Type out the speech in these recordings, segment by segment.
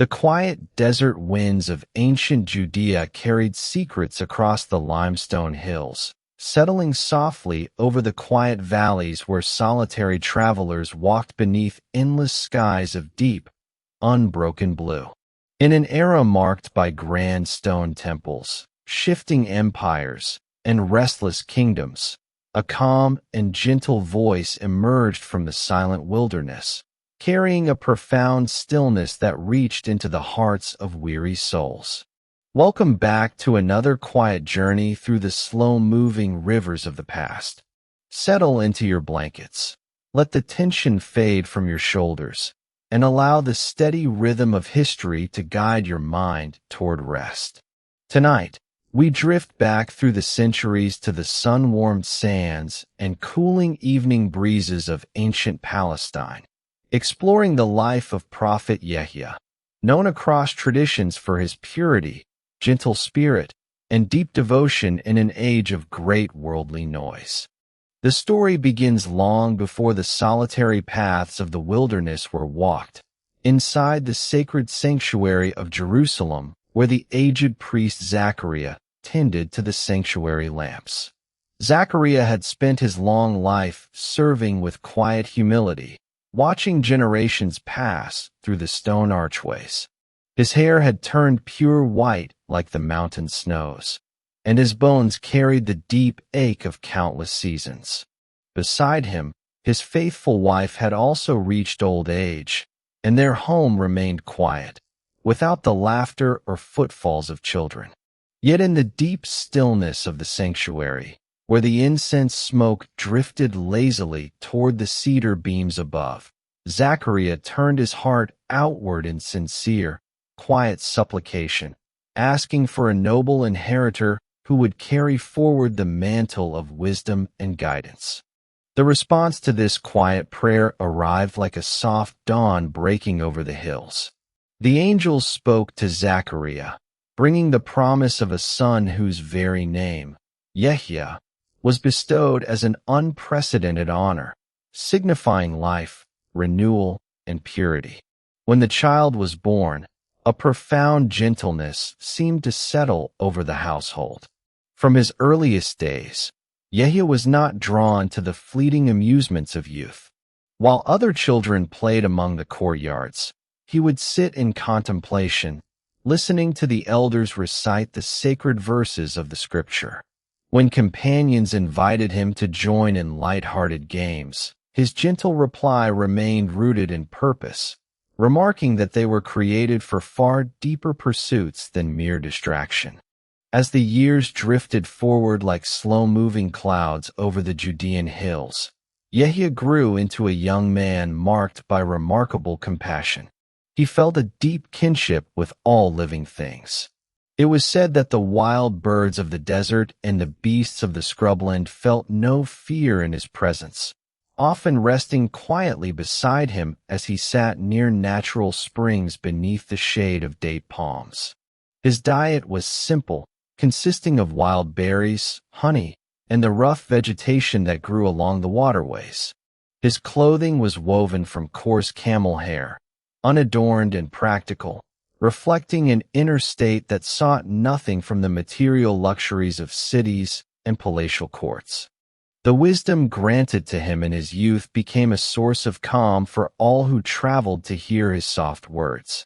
The quiet desert winds of ancient Judea carried secrets across the limestone hills, settling softly over the quiet valleys where solitary travelers walked beneath endless skies of deep, unbroken blue. In an era marked by grand stone temples, shifting empires, and restless kingdoms, a calm and gentle voice emerged from the silent wilderness, carrying a profound stillness that reached into the hearts of weary souls. Welcome back to another quiet journey through the slow-moving rivers of the past. Settle into your blankets. Let the tension fade from your shoulders, and allow the steady rhythm of history to guide your mind toward rest. Tonight, we drift back through the centuries to the sun-warmed sands and cooling evening breezes of ancient Palestine, exploring the life of Prophet Yahya, known across traditions for his purity, gentle spirit, and deep devotion in an age of great worldly noise. The story begins long before the solitary paths of the wilderness were walked, inside the sacred sanctuary of Jerusalem, where the aged priest Zachariah tended to the sanctuary lamps. Zachariah had spent his long life serving with quiet humility, watching generations pass through the stone archways. His hair had turned pure white like the mountain snows, and his bones carried the deep ache of countless seasons. Beside him, his faithful wife had also reached old age, and their home remained quiet, without the laughter or footfalls of children. Yet in the deep stillness of the sanctuary, where the incense smoke drifted lazily toward the cedar beams above, Zachariah turned his heart outward in sincere, quiet supplication, asking for a noble inheritor who would carry forward the mantle of wisdom and guidance. The response to this quiet prayer arrived like a soft dawn breaking over the hills. The angels spoke to Zachariah, bringing the promise of a son whose very name, Yahya, was bestowed as an unprecedented honor, signifying life, renewal, and purity. When the child was born, a profound gentleness seemed to settle over the household. From his earliest days, Yahya was not drawn to the fleeting amusements of youth. While other children played among the courtyards, he would sit in contemplation, listening to the elders recite the sacred verses of the scripture. When companions invited him to join in light-hearted games, his gentle reply remained rooted in purpose, remarking that they were created for far deeper pursuits than mere distraction. As the years drifted forward like slow-moving clouds over the Judean hills, Yahya grew into a young man marked by remarkable compassion. He felt a deep kinship with all living things. It was said that the wild birds of the desert and the beasts of the scrubland felt no fear in his presence, often resting quietly beside him as he sat near natural springs beneath the shade of date palms. His diet was simple, consisting of wild berries, honey, and the rough vegetation that grew along the waterways. His clothing was woven from coarse camel hair, unadorned and practical, reflecting an inner state that sought nothing from the material luxuries of cities and palatial courts. The wisdom granted to him in his youth became a source of calm for all who traveled to hear his soft words.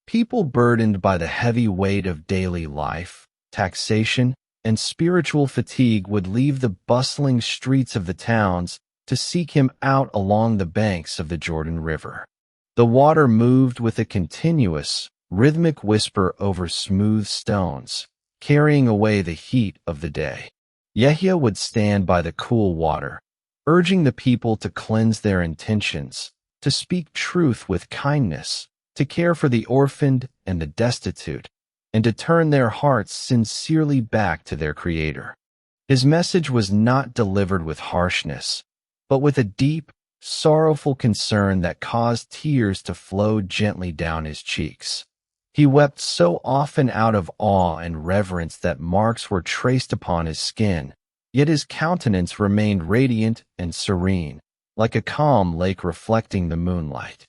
People burdened by the heavy weight of daily life, taxation, and spiritual fatigue would leave the bustling streets of the towns to seek him out along the banks of the Jordan River. The water moved with a continuous, rhythmic whisper over smooth stones, carrying away the heat of the day. Yahya would stand by the cool water, urging the people to cleanse their intentions, to speak truth with kindness, to care for the orphaned and the destitute, and to turn their hearts sincerely back to their Creator. His message was not delivered with harshness, but with a deep, sorrowful concern that caused tears to flow gently down his cheeks. He wept so often out of awe and reverence that marks were traced upon his skin, yet his countenance remained radiant and serene, like a calm lake reflecting the moonlight.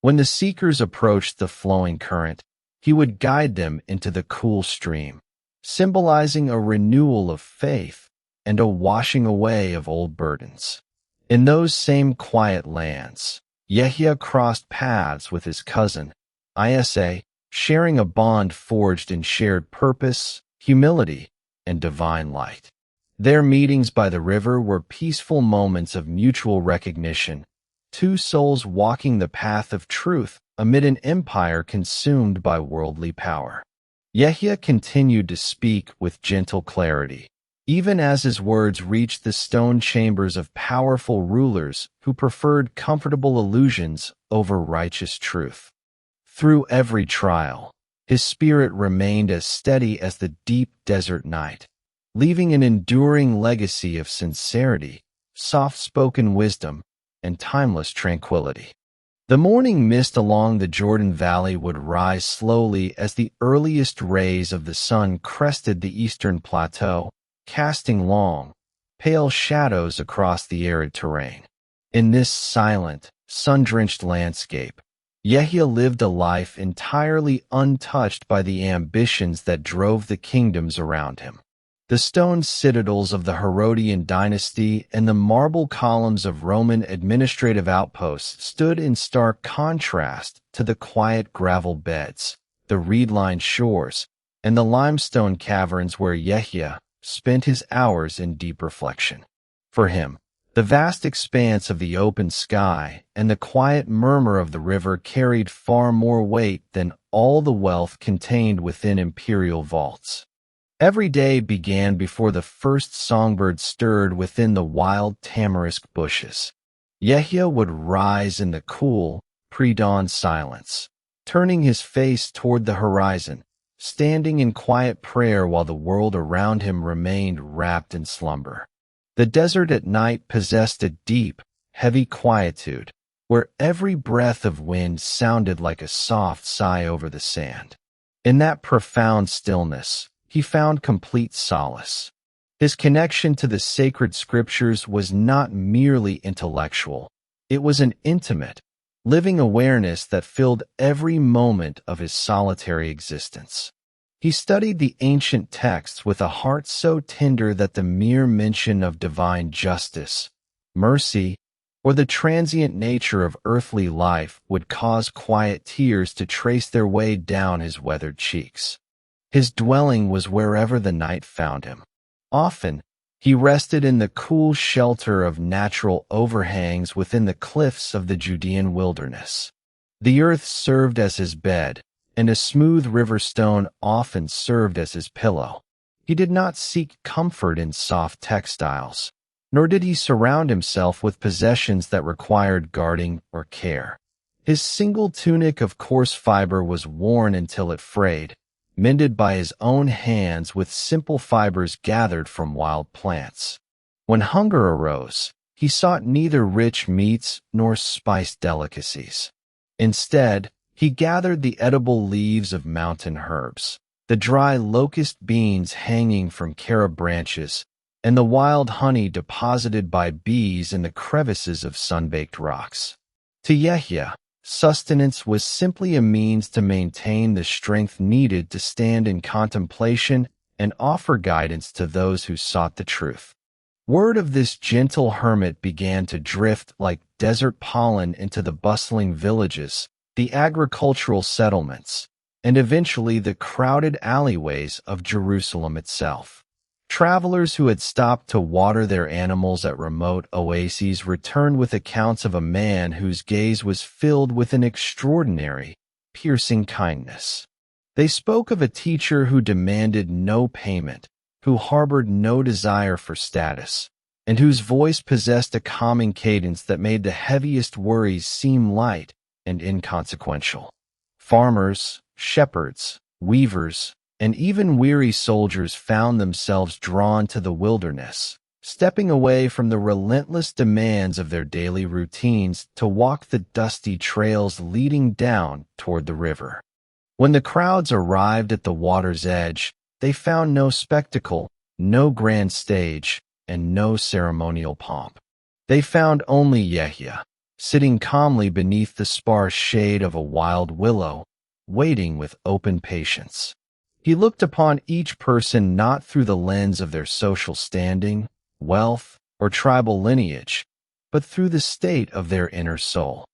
When the seekers approached the flowing current, he would guide them into the cool stream, symbolizing a renewal of faith and a washing away of old burdens. In those same quiet lands, Yahya crossed paths with his cousin, Isa, sharing a bond forged in shared purpose, humility, and divine light. Their meetings by the river were peaceful moments of mutual recognition, two souls walking the path of truth amid an empire consumed by worldly power. Yahya continued to speak with gentle clarity, even as his words reached the stone chambers of powerful rulers who preferred comfortable illusions over righteous truth. Through every trial, his spirit remained as steady as the deep desert night, leaving an enduring legacy of sincerity, soft-spoken wisdom, and timeless tranquility. The morning mist along the Jordan Valley would rise slowly as the earliest rays of the sun crested the eastern plateau, casting long, pale shadows across the arid terrain. In this silent, sun-drenched landscape, Yahya lived a life entirely untouched by the ambitions that drove the kingdoms around him. The stone citadels of the Herodian dynasty and the marble columns of Roman administrative outposts stood in stark contrast to the quiet gravel beds, the reed-lined shores, and the limestone caverns where Yahya spent his hours in deep reflection. For him, the vast expanse of the open sky and the quiet murmur of the river carried far more weight than all the wealth contained within imperial vaults. Every day began before the first songbird stirred within the wild tamarisk bushes. Yahya would rise in the cool, pre-dawn silence, turning his face toward the horizon, standing in quiet prayer while the world around him remained wrapped in slumber. The desert at night possessed a deep, heavy quietude, where every breath of wind sounded like a soft sigh over the sand. In that profound stillness, he found complete solace. His connection to the sacred scriptures was not merely intellectual. It was an intimate, living awareness that filled every moment of his solitary existence. He studied the ancient texts with a heart so tender that the mere mention of divine justice, mercy, or the transient nature of earthly life would cause quiet tears to trace their way down his weathered cheeks. His dwelling was wherever the night found him. Often, he rested in the cool shelter of natural overhangs within the cliffs of the Judean wilderness. The earth served as his bed, and a smooth river stone often served as his pillow. He did not seek comfort in soft textiles, nor did he surround himself with possessions that required guarding or care. His single tunic of coarse fiber was worn until it frayed, mended by his own hands with simple fibers gathered from wild plants. When hunger arose, he sought neither rich meats nor spiced delicacies. Instead, he gathered the edible leaves of mountain herbs, the dry locust beans hanging from carob branches, and the wild honey deposited by bees in the crevices of sun-baked rocks. To Yahya, sustenance was simply a means to maintain the strength needed to stand in contemplation and offer guidance to those who sought the truth. Word of this gentle hermit began to drift like desert pollen into the bustling villages, the agricultural settlements, and eventually the crowded alleyways of Jerusalem itself. Travelers who had stopped to water their animals at remote oases returned with accounts of a man whose gaze was filled with an extraordinary, piercing kindness. They spoke of a teacher who demanded no payment, who harbored no desire for status, and whose voice possessed a calming cadence that made the heaviest worries seem light and inconsequential. Farmers, shepherds, weavers, and even weary soldiers found themselves drawn to the wilderness, stepping away from the relentless demands of their daily routines to walk the dusty trails leading down toward the river. When the crowds arrived at the water's edge, they found no spectacle, no grand stage, and no ceremonial pomp. They found only Yahya, sitting calmly beneath the sparse shade of a wild willow, waiting with open patience. He looked upon each person not through the lens of their social standing, wealth, or tribal lineage, but through the state of their inner soul.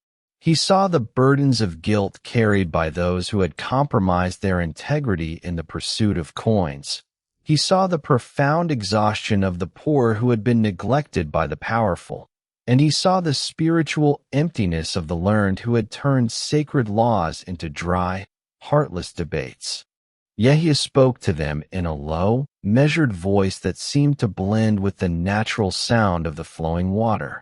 He saw the burdens of guilt carried by those who had compromised their integrity in the pursuit of coins. He saw the profound exhaustion of the poor who had been neglected by the powerful, and he saw the spiritual emptiness of the learned who had turned sacred laws into dry, heartless debates. Yahya spoke to them in a low, measured voice that seemed to blend with the natural sound of the flowing water.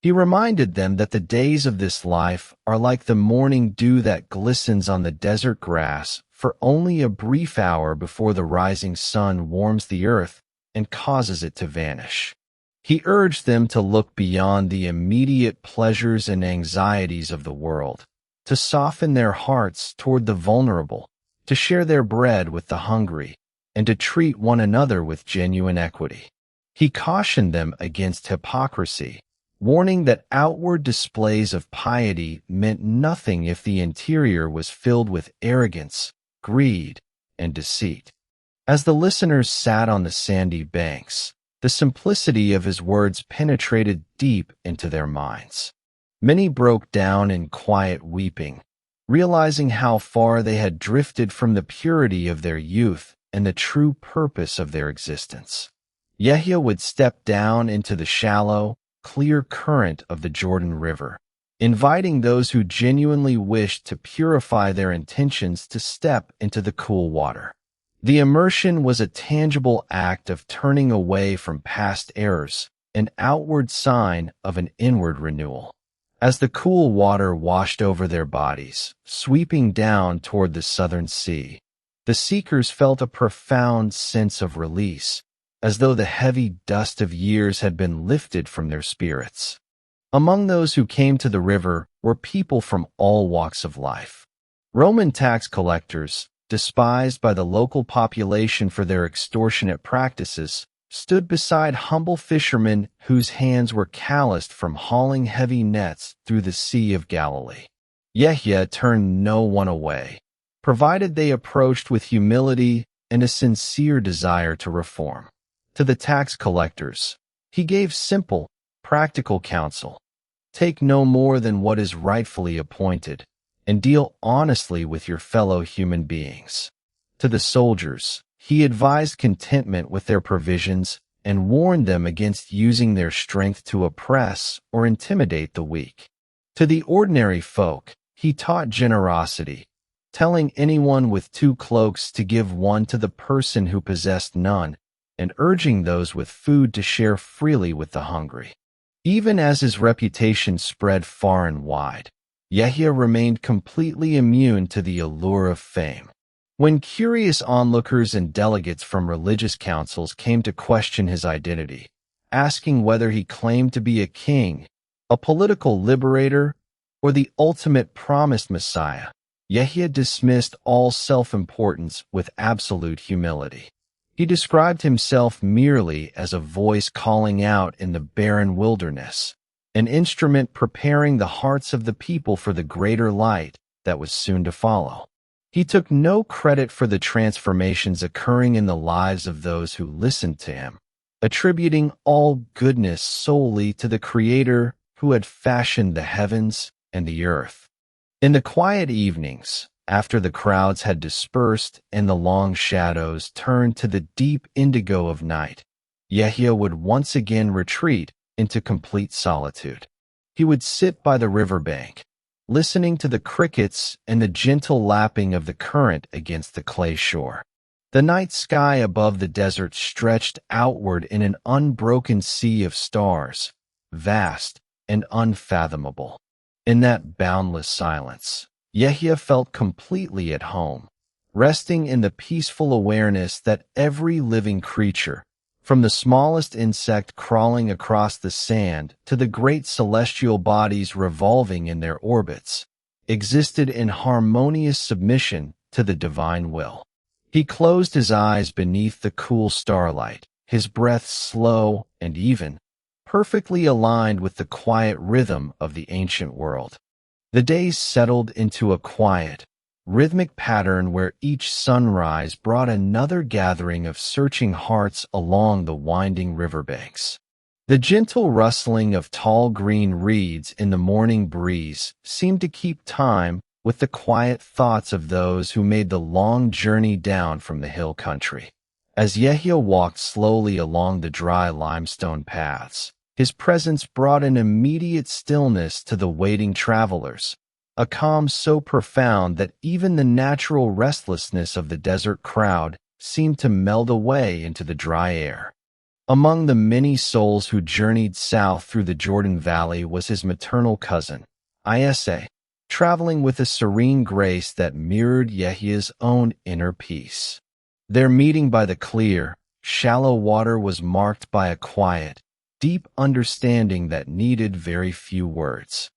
He reminded them that the days of this life are like the morning dew that glistens on the desert grass for only a brief hour before the rising sun warms the earth and causes it to vanish. He urged them to look beyond the immediate pleasures and anxieties of the world, to soften their hearts toward the vulnerable, to share their bread with the hungry, and to treat one another with genuine equity. He cautioned them against hypocrisy, warning that outward displays of piety meant nothing if the interior was filled with arrogance, greed, and deceit. As the listeners sat on the sandy banks, the simplicity of his words penetrated deep into their minds. Many broke down in quiet weeping, realizing how far they had drifted from the purity of their youth and the true purpose of their existence. Yahya would step down into the shallow, clear current of the Jordan River, inviting those who genuinely wished to purify their intentions to step into the cool water. The immersion was a tangible act of turning away from past errors, an outward sign of an inward renewal. As the cool water washed over their bodies, sweeping down toward the southern sea, the seekers felt a profound sense of release, as though the heavy dust of years had been lifted from their spirits. Among those who came to the river were people from all walks of life. Roman tax collectors, despised by the local population for their extortionate practices, stood beside humble fishermen whose hands were calloused from hauling heavy nets through the Sea of Galilee. Yahya turned no one away, provided they approached with humility and a sincere desire to reform. To the tax collectors, he gave simple, practical counsel. Take no more than what is rightfully appointed, and deal honestly with your fellow human beings. To the soldiers, he advised contentment with their provisions and warned them against using their strength to oppress or intimidate the weak. To the ordinary folk, he taught generosity, telling anyone with 2 cloaks to give one to the person who possessed none, and urging those with food to share freely with the hungry. Even as his reputation spread far and wide, Yahya remained completely immune to the allure of fame. When curious onlookers and delegates from religious councils came to question his identity, asking whether he claimed to be a king, a political liberator, or the ultimate promised Messiah, Yahya dismissed all self-importance with absolute humility. He described himself merely as a voice calling out in the barren wilderness, an instrument preparing the hearts of the people for the greater light that was soon to follow. He took no credit for the transformations occurring in the lives of those who listened to him, attributing all goodness solely to the Creator who had fashioned the heavens and the earth. In the quiet evenings, after the crowds had dispersed and the long shadows turned to the deep indigo of night, Yahya would once again retreat into complete solitude. He would sit by the riverbank, listening to the crickets and the gentle lapping of the current against the clay shore. The night sky above the desert stretched outward in an unbroken sea of stars, vast and unfathomable. In that boundless silence, Yahya felt completely at home, resting in the peaceful awareness that every living creature, from the smallest insect crawling across the sand to the great celestial bodies revolving in their orbits, existed in harmonious submission to the divine will. He closed his eyes beneath the cool starlight, his breath slow and even, perfectly aligned with the quiet rhythm of the ancient world. The days settled into a quiet, rhythmic pattern where each sunrise brought another gathering of searching hearts along the winding riverbanks. The gentle rustling of tall green reeds in the morning breeze seemed to keep time with the quiet thoughts of those who made the long journey down from the hill country. As Yahya walked slowly along the dry limestone paths, his presence brought an immediate stillness to the waiting travelers, a calm so profound that even the natural restlessness of the desert crowd seemed to meld away into the dry air. Among the many souls who journeyed south through the Jordan Valley was his maternal cousin, Isa, traveling with a serene grace that mirrored Yahya's own inner peace. Their meeting by the clear, shallow water was marked by a quiet, deep understanding that needed very few words.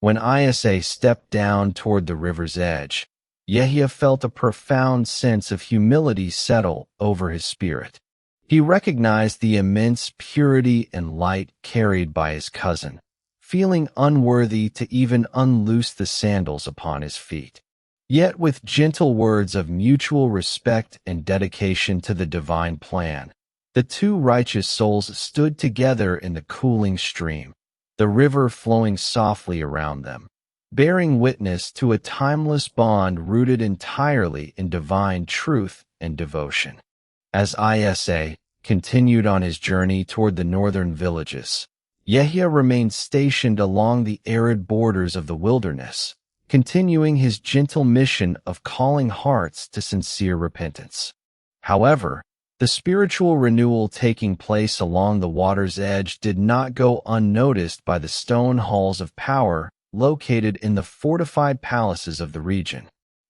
When Isa stepped down toward the river's edge, Yahya felt a profound sense of humility settle over his spirit. He recognized the immense purity and light carried by his cousin, feeling unworthy to even unloose the sandals upon his feet. Yet with gentle words of mutual respect and dedication to the divine plan, the two righteous souls stood together in the cooling stream, the river flowing softly around them, bearing witness to a timeless bond rooted entirely in divine truth and devotion. As Isa continued on his journey toward the northern villages, Yahya remained stationed along the arid borders of the wilderness, continuing his gentle mission of calling hearts to sincere repentance. However, the spiritual renewal taking place along the water's edge did not go unnoticed by the stone halls of power located in the fortified palaces of the region.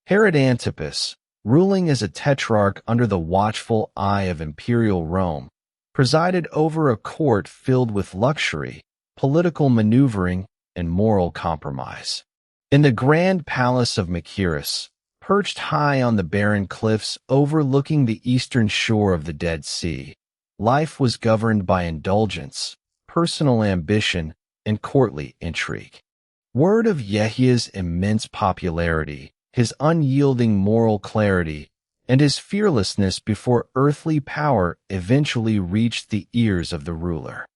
Herod Antipas, ruling as a tetrarch under the watchful eye of imperial Rome, presided over a court filled with luxury, political maneuvering, and moral compromise. In the grand palace of Machaerus, perched high on the barren cliffs overlooking the eastern shore of the Dead Sea, life was governed by indulgence, personal ambition, and courtly intrigue. Word of Yahya's immense popularity, his unyielding moral clarity, and his fearlessness before earthly power eventually reached the ears of the ruler.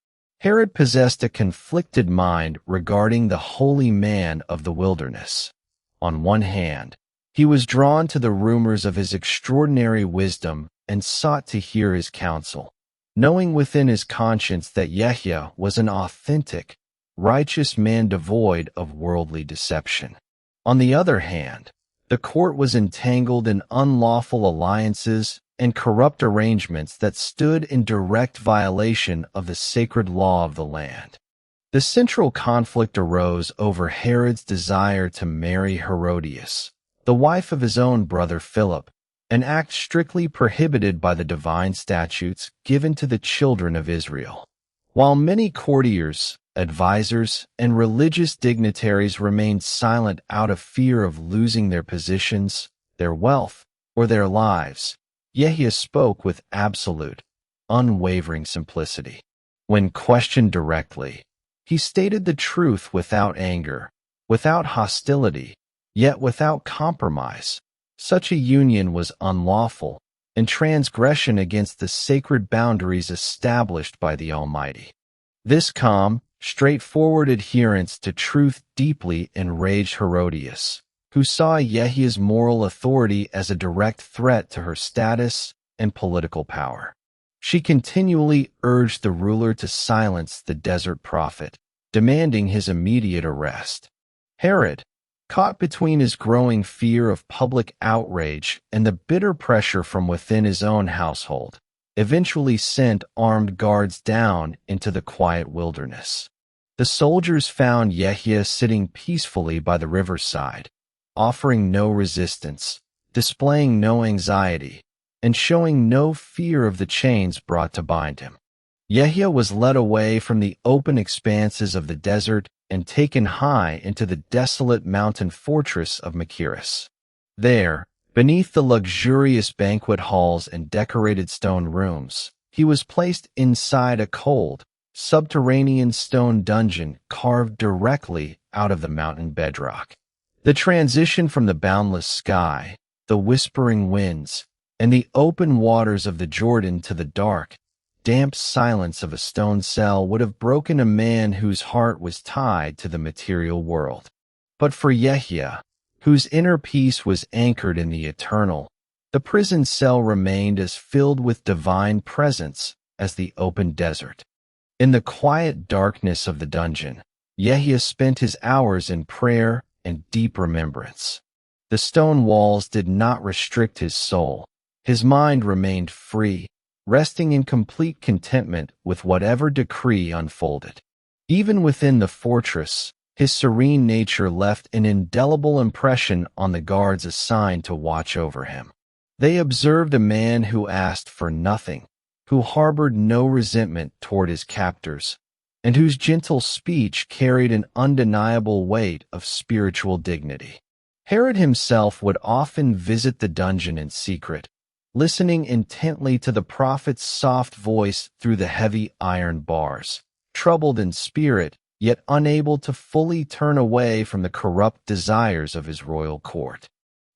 Herod possessed a conflicted mind regarding the holy man of the wilderness. On one hand, he was drawn to the rumors of his extraordinary wisdom and sought to hear his counsel, knowing within his conscience that Yahya was an authentic, righteous man devoid of worldly deception. On the other hand, the court was entangled in unlawful alliances and corrupt arrangements that stood in direct violation of the sacred law of the land. The central conflict arose over Herod's desire to marry Herodias, the wife of his own brother Philip, an act strictly prohibited by the divine statutes given to the children of Israel. While many courtiers, advisors, and religious dignitaries remained silent out of fear of losing their positions, their wealth, or their lives, Yahya spoke with absolute, unwavering simplicity. When questioned directly, he stated the truth without anger, without hostility, yet without compromise. Such a union was unlawful and transgression against the sacred boundaries established by the Almighty. This calm, straightforward adherence to truth deeply enraged Herodias, who saw Yahya's moral authority as a direct threat to her status and political power. She continually urged the ruler to silence the desert prophet, demanding his immediate arrest. Herod, caught between his growing fear of public outrage and the bitter pressure from within his own household, eventually sent armed guards down into the quiet wilderness. The soldiers found Yahya sitting peacefully by the riverside, offering no resistance, displaying no anxiety, and showing no fear of the chains brought to bind him. Yahya was led away from the open expanses of the desert and taken high into the desolate mountain fortress of Machaerus. There, beneath the luxurious banquet halls and decorated stone rooms, he was placed inside a cold, subterranean stone dungeon carved directly out of the mountain bedrock. The transition from the boundless sky, the whispering winds, and the open waters of the Jordan to the dark, damp silence of a stone cell would have broken a man whose heart was tied to the material world. But for Yahya, whose inner peace was anchored in the eternal, the prison cell remained as filled with divine presence as the open desert. In the quiet darkness of the dungeon, Yahya spent his hours in prayer and deep remembrance. The stone walls did not restrict his soul. His mind remained free, resting in complete contentment with whatever decree unfolded. Even within the fortress, his serene nature left an indelible impression on the guards assigned to watch over him. They observed a man who asked for nothing, who harbored no resentment toward his captors, and whose gentle speech carried an undeniable weight of spiritual dignity. Herod himself would often visit the dungeon in secret, listening intently to the prophet's soft voice through the heavy iron bars, troubled in spirit, yet unable to fully turn away from the corrupt desires of his royal court.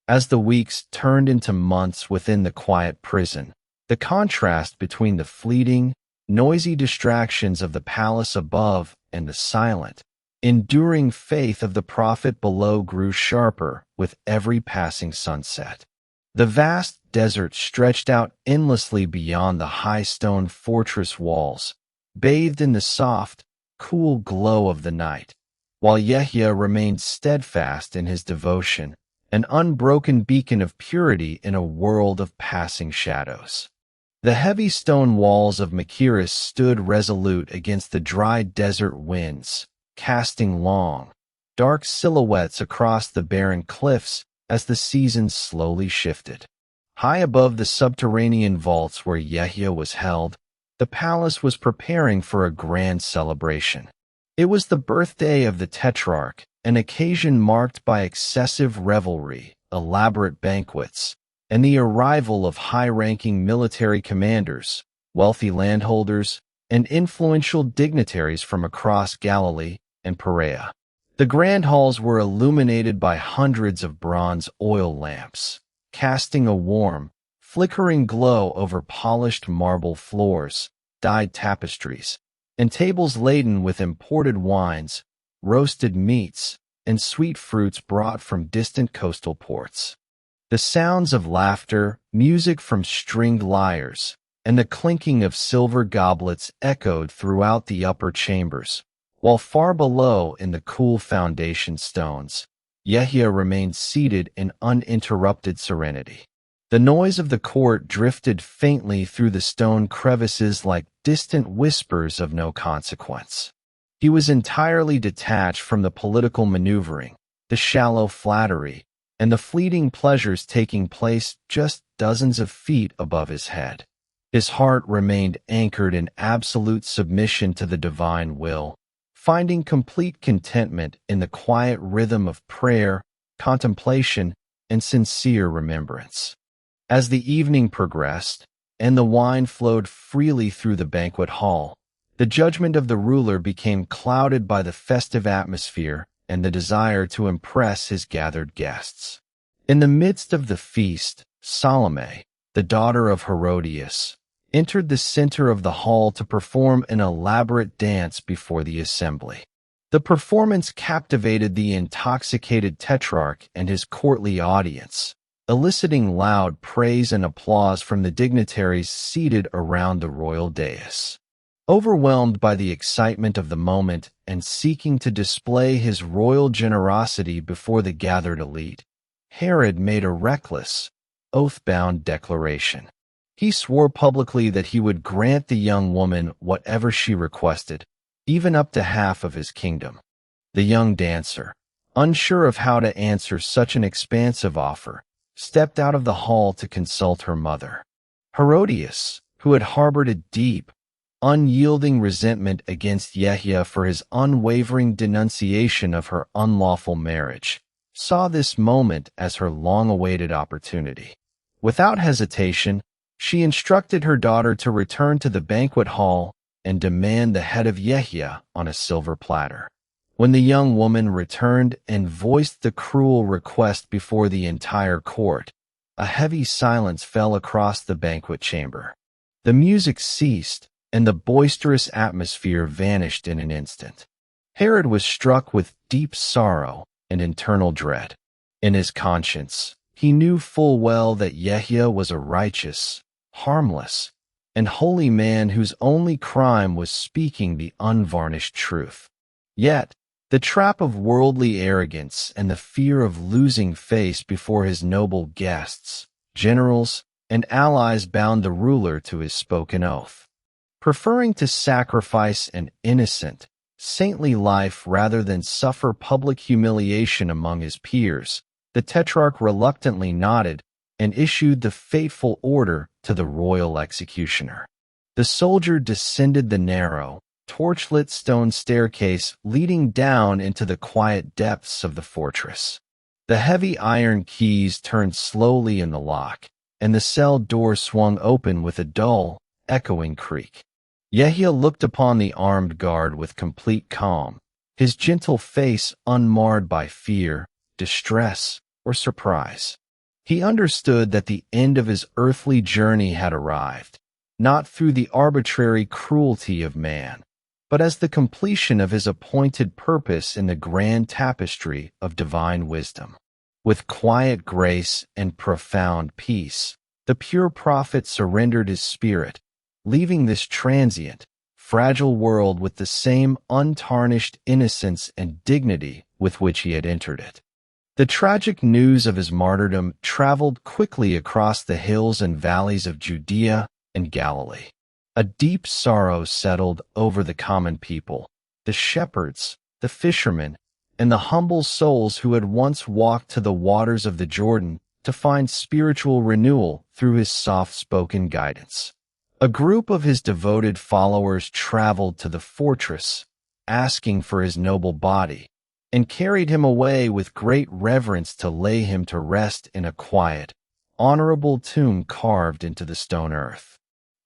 As the weeks turned into months within the quiet prison, the contrast between the fleeting, noisy distractions of the palace above and the silent, enduring faith of the prophet below grew sharper with every passing sunset. The vast desert stretched out endlessly beyond the high stone fortress walls, bathed in the soft, cool glow of the night, while Yahya remained steadfast in his devotion, an unbroken beacon of purity in a world of passing shadows. The heavy stone walls of Machaerus stood resolute against the dry desert winds, casting long, dark silhouettes across the barren cliffs as the seasons slowly shifted. High above the subterranean vaults where Yahya was held, the palace was preparing for a grand celebration. It was the birthday of the Tetrarch, an occasion marked by excessive revelry, elaborate banquets, and the arrival of high-ranking military commanders, wealthy landholders, and influential dignitaries from across Galilee and Perea. The grand halls were illuminated by hundreds of bronze oil lamps, casting a warm, flickering glow over polished marble floors, dyed tapestries, and tables laden with imported wines, roasted meats, and sweet fruits brought from distant coastal ports. The sounds of laughter, music from stringed lyres, and the clinking of silver goblets echoed throughout the upper chambers, while far below in the cool foundation stones, Yahya remained seated in uninterrupted serenity. The noise of the court drifted faintly through the stone crevices like distant whispers of no consequence. He was entirely detached from the political maneuvering, the shallow flattery, and the fleeting pleasures taking place just dozens of feet above his head. His heart remained anchored in absolute submission to the divine will, finding complete contentment in the quiet rhythm of prayer, contemplation, and sincere remembrance. As the evening progressed, and the wine flowed freely through the banquet hall, the judgment of the ruler became clouded by the festive atmosphere and the desire to impress his gathered guests. In the midst of the feast, Salome, the daughter of Herodias, entered the center of the hall to perform an elaborate dance before the assembly. The performance captivated the intoxicated Tetrarch and his courtly audience, eliciting loud praise and applause from the dignitaries seated around the royal dais. Overwhelmed by the excitement of the moment and seeking to display his royal generosity before the gathered elite, Herod made a reckless, oath-bound declaration. He swore publicly that he would grant the young woman whatever she requested, even up to half of his kingdom. The young dancer, unsure of how to answer such an expansive offer, stepped out of the hall to consult her mother. Herodias, who had harbored a deep, unyielding resentment against Yahya for his unwavering denunciation of her unlawful marriage, saw this moment as her long-awaited opportunity. Without hesitation, she instructed her daughter to return to the banquet hall and demand the head of Yahya on a silver platter. When the young woman returned and voiced the cruel request before the entire court, a heavy silence fell across the banquet chamber. The music ceased, and the boisterous atmosphere vanished in an instant. Herod was struck with deep sorrow and internal dread. In his conscience, he knew full well that Yahya was a righteous, harmless, and holy man whose only crime was speaking the unvarnished truth. Yet, the trap of worldly arrogance and the fear of losing face before his noble guests, generals, and allies bound the ruler to his spoken oath. Preferring to sacrifice an innocent, saintly life rather than suffer public humiliation among his peers, the tetrarch reluctantly nodded and issued the fateful order to the royal executioner. The soldier descended the narrow, torchlit stone staircase leading down into the quiet depths of the fortress. The heavy iron keys turned slowly in the lock, and the cell door swung open with a dull, echoing creak. Yahya looked upon the armed guard with complete calm, his gentle face unmarred by fear, distress, or surprise. He understood that the end of his earthly journey had arrived, not through the arbitrary cruelty of man, but as the completion of his appointed purpose in the grand tapestry of divine wisdom. With quiet grace and profound peace, the pure prophet surrendered his spirit, leaving this transient, fragile world with the same untarnished innocence and dignity with which he had entered it. The tragic news of his martyrdom traveled quickly across the hills and valleys of Judea and Galilee. A deep sorrow settled over the common people, the shepherds, the fishermen, and the humble souls who had once walked to the waters of the Jordan to find spiritual renewal through his soft-spoken guidance. A group of his devoted followers traveled to the fortress, asking for his noble body, and carried him away with great reverence to lay him to rest in a quiet, honorable tomb carved into the stone earth.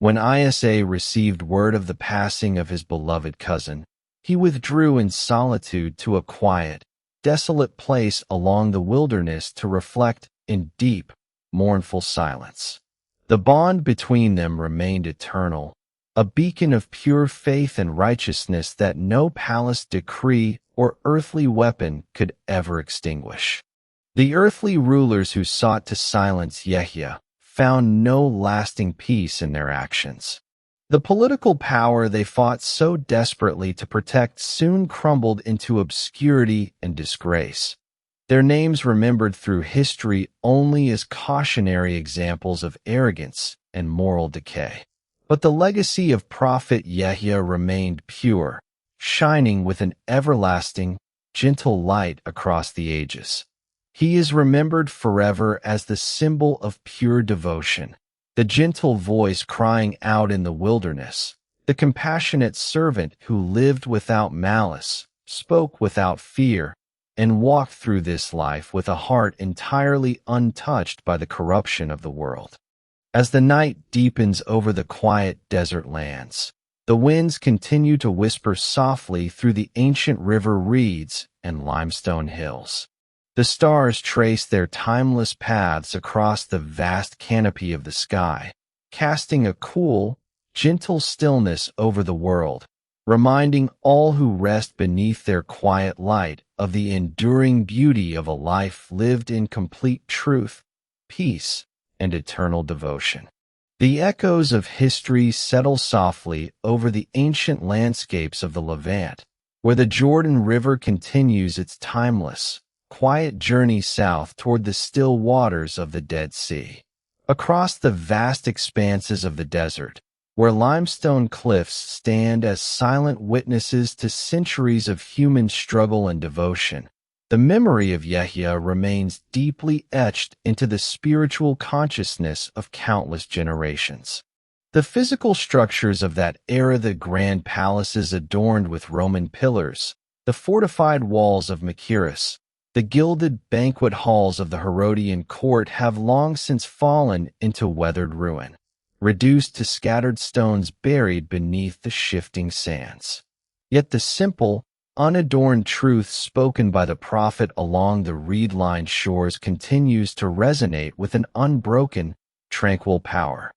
When Isa received word of the passing of his beloved cousin, he withdrew in solitude to a quiet, desolate place along the wilderness to reflect in deep, mournful silence. The bond between them remained eternal, a beacon of pure faith and righteousness that no palace decree or earthly weapon could ever extinguish. The earthly rulers who sought to silence Yahya found no lasting peace in their actions. The political power they fought so desperately to protect soon crumbled into obscurity and disgrace. Their names remembered through history only as cautionary examples of arrogance and moral decay. But the legacy of Prophet Yahya remained pure, shining with an everlasting, gentle light across the ages. He is remembered forever as the symbol of pure devotion, the gentle voice crying out in the wilderness, the compassionate servant who lived without malice, spoke without fear, and walked through this life with a heart entirely untouched by the corruption of the world. As the night deepens over the quiet desert lands, the winds continue to whisper softly through the ancient river reeds and limestone hills. The stars trace their timeless paths across the vast canopy of the sky, casting a cool, gentle stillness over the world, reminding all who rest beneath their quiet light of the enduring beauty of a life lived in complete truth, peace, and eternal devotion. The echoes of history settle softly over the ancient landscapes of the Levant, where the Jordan River continues its timeless, quiet journey south toward the still waters of the Dead Sea. Across the vast expanses of the desert, where limestone cliffs stand as silent witnesses to centuries of human struggle and devotion, the memory of Yahya remains deeply etched into the spiritual consciousness of countless generations. The physical structures of that era, the grand palaces adorned with Roman pillars, the fortified walls of Machaerus, the gilded banquet halls of the Herodian court have long since fallen into weathered ruin, reduced to scattered stones buried beneath the shifting sands. Yet the simple, unadorned truth spoken by the prophet along the reed-lined shores continues to resonate with an unbroken, tranquil power.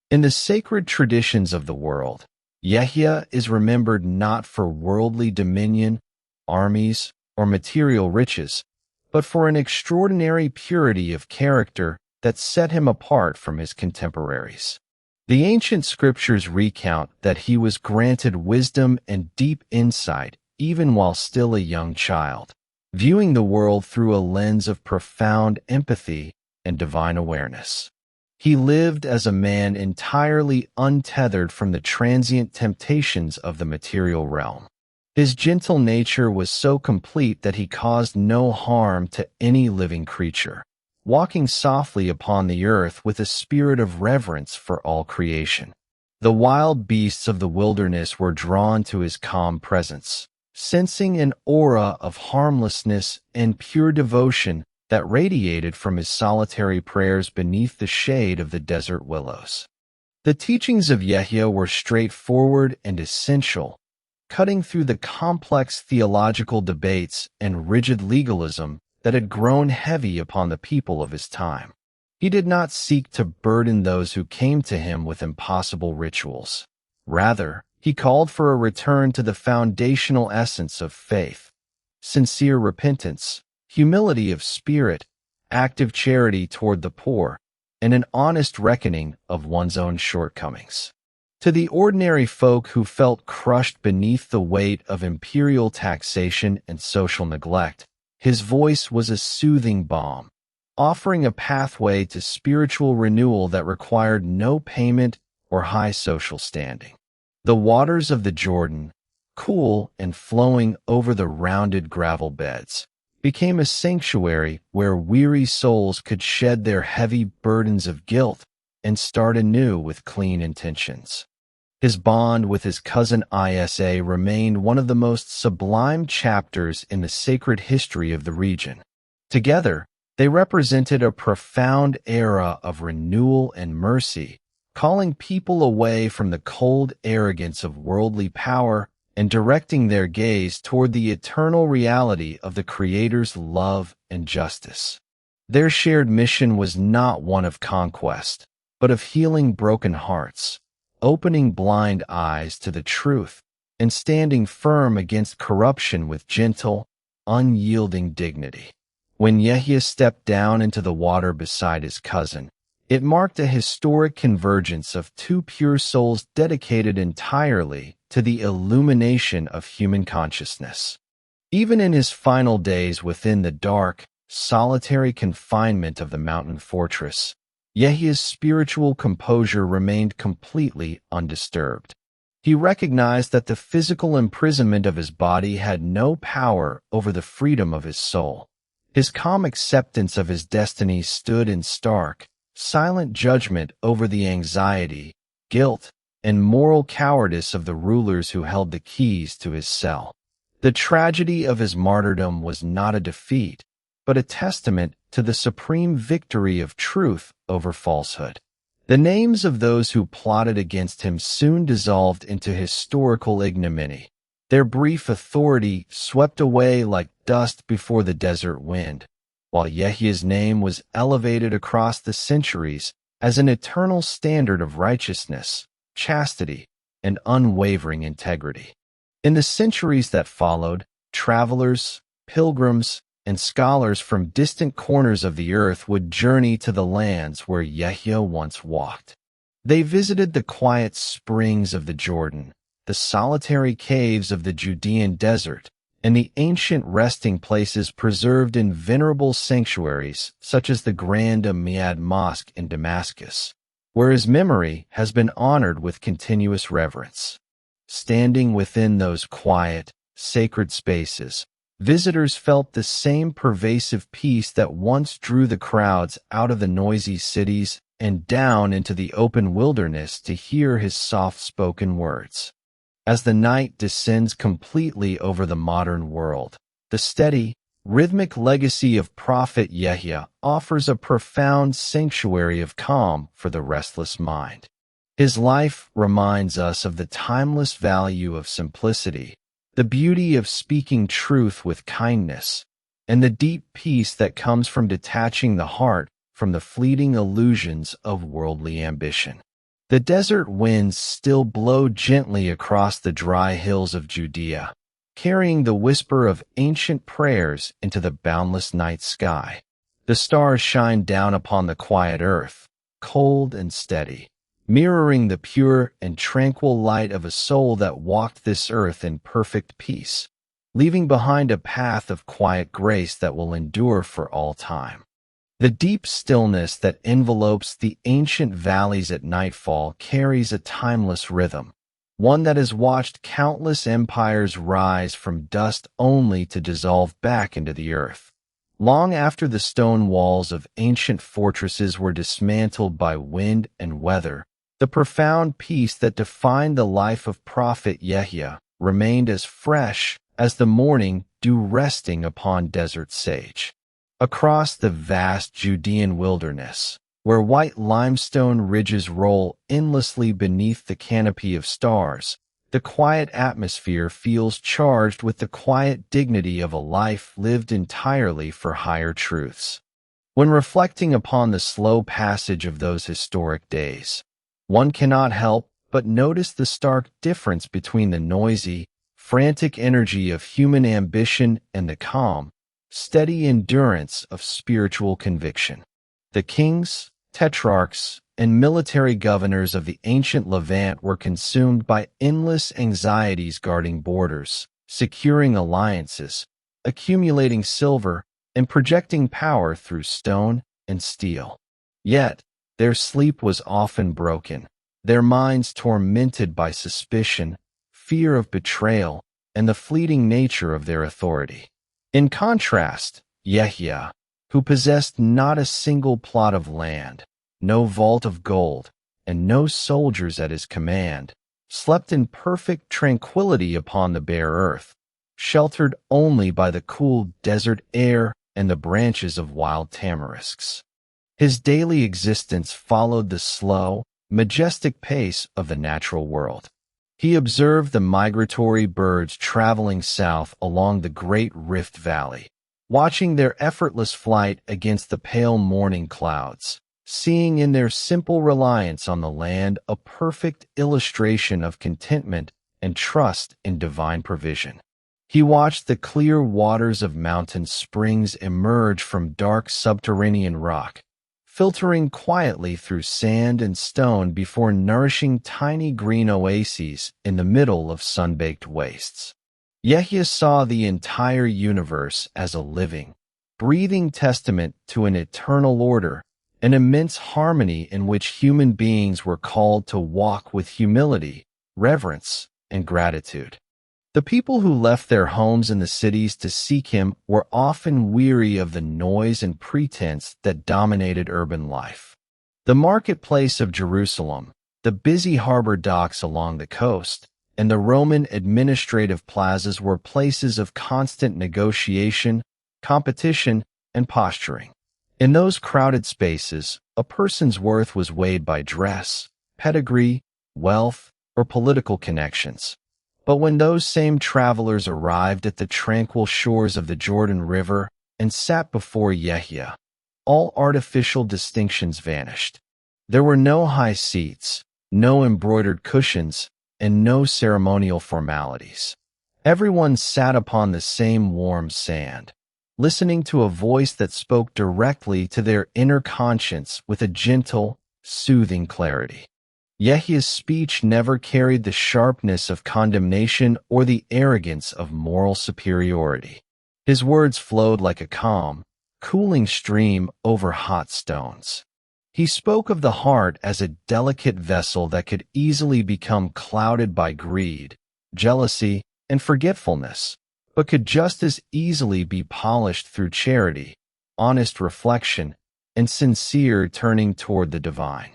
In the sacred traditions of the world, Yahya is remembered not for worldly dominion, armies, or material riches, but for an extraordinary purity of character that set him apart from his contemporaries. The ancient scriptures recount that he was granted wisdom and deep insight even while still a young child, viewing the world through a lens of profound empathy and divine awareness. He lived as a man entirely untethered from the transient temptations of the material realm. His gentle nature was so complete that he caused no harm to any living creature, walking softly upon the earth with a spirit of reverence for all creation. The wild beasts of the wilderness were drawn to his calm presence, sensing an aura of harmlessness and pure devotion that radiated from his solitary prayers beneath the shade of the desert willows. The teachings of Yahya were straightforward and essential, cutting through the complex theological debates and rigid legalism that had grown heavy upon the people of his time. He did not seek to burden those who came to him with impossible rituals. Rather, he called for a return to the foundational essence of faith: sincere repentance, humility of spirit, active charity toward the poor, and an honest reckoning of one's own shortcomings. To the ordinary folk who felt crushed beneath the weight of imperial taxation and social neglect, his voice was a soothing balm, offering a pathway to spiritual renewal that required no payment or high social standing. The waters of the Jordan, cool and flowing over the rounded gravel beds, became a sanctuary where weary souls could shed their heavy burdens of guilt and start anew with clean intentions. His bond with his cousin Isa remained one of the most sublime chapters in the sacred history of the region. Together, they represented a profound era of renewal and mercy, calling people away from the cold arrogance of worldly power and directing their gaze toward the eternal reality of the Creator's love and justice. Their shared mission was not one of conquest, but of healing broken hearts, opening blind eyes to the truth, and standing firm against corruption with gentle, unyielding dignity. When Yahya stepped down into the water beside his cousin, it marked a historic convergence of two pure souls dedicated entirely to the illumination of human consciousness. Even in his final days within the dark, solitary confinement of the mountain fortress, Yahya's spiritual composure remained completely undisturbed. He recognized that the physical imprisonment of his body had no power over the freedom of his soul. His calm acceptance of his destiny stood in stark, silent judgment over the anxiety, guilt, and moral cowardice of the rulers who held the keys to his cell. The tragedy of his martyrdom was not a defeat, but a testament to the supreme victory of truth over falsehood. The names of those who plotted against him soon dissolved into historical ignominy, their brief authority swept away like dust before the desert wind, while Yahya's name was elevated across the centuries as an eternal standard of righteousness, chastity, and unwavering integrity. In the centuries that followed, travelers, pilgrims, and scholars from distant corners of the earth would journey to the lands where Yahya once walked. They visited the quiet springs of the Jordan, the solitary caves of the Judean desert, and the ancient resting places preserved in venerable sanctuaries such as the Grand Umayyad Mosque in Damascus, where his memory has been honored with continuous reverence. Standing within those quiet, sacred spaces, visitors felt the same pervasive peace that once drew the crowds out of the noisy cities and down into the open wilderness to hear his soft-spoken words. As the night descends completely over the modern world, the steady, rhythmic legacy of Prophet Yahya offers a profound sanctuary of calm for the restless mind. His life reminds us of the timeless value of simplicity, the beauty of speaking truth with kindness, and the deep peace that comes from detaching the heart from the fleeting illusions of worldly ambition. The desert winds still blow gently across the dry hills of Judea, carrying the whisper of ancient prayers into the boundless night sky. The stars shine down upon the quiet earth, cold and steady, mirroring the pure and tranquil light of a soul that walked this earth in perfect peace, leaving behind a path of quiet grace that will endure for all time. The deep stillness that envelopes the ancient valleys at nightfall carries a timeless rhythm, one that has watched countless empires rise from dust only to dissolve back into the earth. Long after the stone walls of ancient fortresses were dismantled by wind and weather, the profound peace that defined the life of Prophet Yahya remained as fresh as the morning dew resting upon desert sage. Across the vast Judean wilderness, where white limestone ridges roll endlessly beneath the canopy of stars, the quiet atmosphere feels charged with the quiet dignity of a life lived entirely for higher truths. When reflecting upon the slow passage of those historic days, one cannot help but notice the stark difference between the noisy, frantic energy of human ambition and the calm, steady endurance of spiritual conviction. The kings, tetrarchs, and military governors of the ancient Levant were consumed by endless anxieties guarding borders, securing alliances, accumulating silver, and projecting power through stone and steel. Yet, their sleep was often broken, their minds tormented by suspicion, fear of betrayal, and the fleeting nature of their authority. In contrast, Yahya, who possessed not a single plot of land, no vault of gold, and no soldiers at his command, slept in perfect tranquility upon the bare earth, sheltered only by the cool desert air and the branches of wild tamarisks. His daily existence followed the slow, majestic pace of the natural world. He observed the migratory birds traveling south along the great Rift Valley, watching their effortless flight against the pale morning clouds, seeing in their simple reliance on the land a perfect illustration of contentment and trust in divine provision. He watched the clear waters of mountain springs emerge from dark subterranean rock, filtering quietly through sand and stone before nourishing tiny green oases in the middle of sun-baked wastes. Yahya saw the entire universe as a living, breathing testament to an eternal order, an immense harmony in which human beings were called to walk with humility, reverence, and gratitude. The people who left their homes in the cities to seek him were often weary of the noise and pretense that dominated urban life. The marketplace of Jerusalem, the busy harbor docks along the coast, and the Roman administrative plazas were places of constant negotiation, competition, and posturing. In those crowded spaces, a person's worth was weighed by dress, pedigree, wealth, or political connections. But when those same travelers arrived at the tranquil shores of the Jordan River and sat before Yahya, all artificial distinctions vanished. There were no high seats, no embroidered cushions, and no ceremonial formalities. Everyone sat upon the same warm sand, listening to a voice that spoke directly to their inner conscience with a gentle, soothing clarity. Yahya's speech never carried the sharpness of condemnation or the arrogance of moral superiority. His words flowed like a calm, cooling stream over hot stones. He spoke of the heart as a delicate vessel that could easily become clouded by greed, jealousy, and forgetfulness, but could just as easily be polished through charity, honest reflection, and sincere turning toward the divine.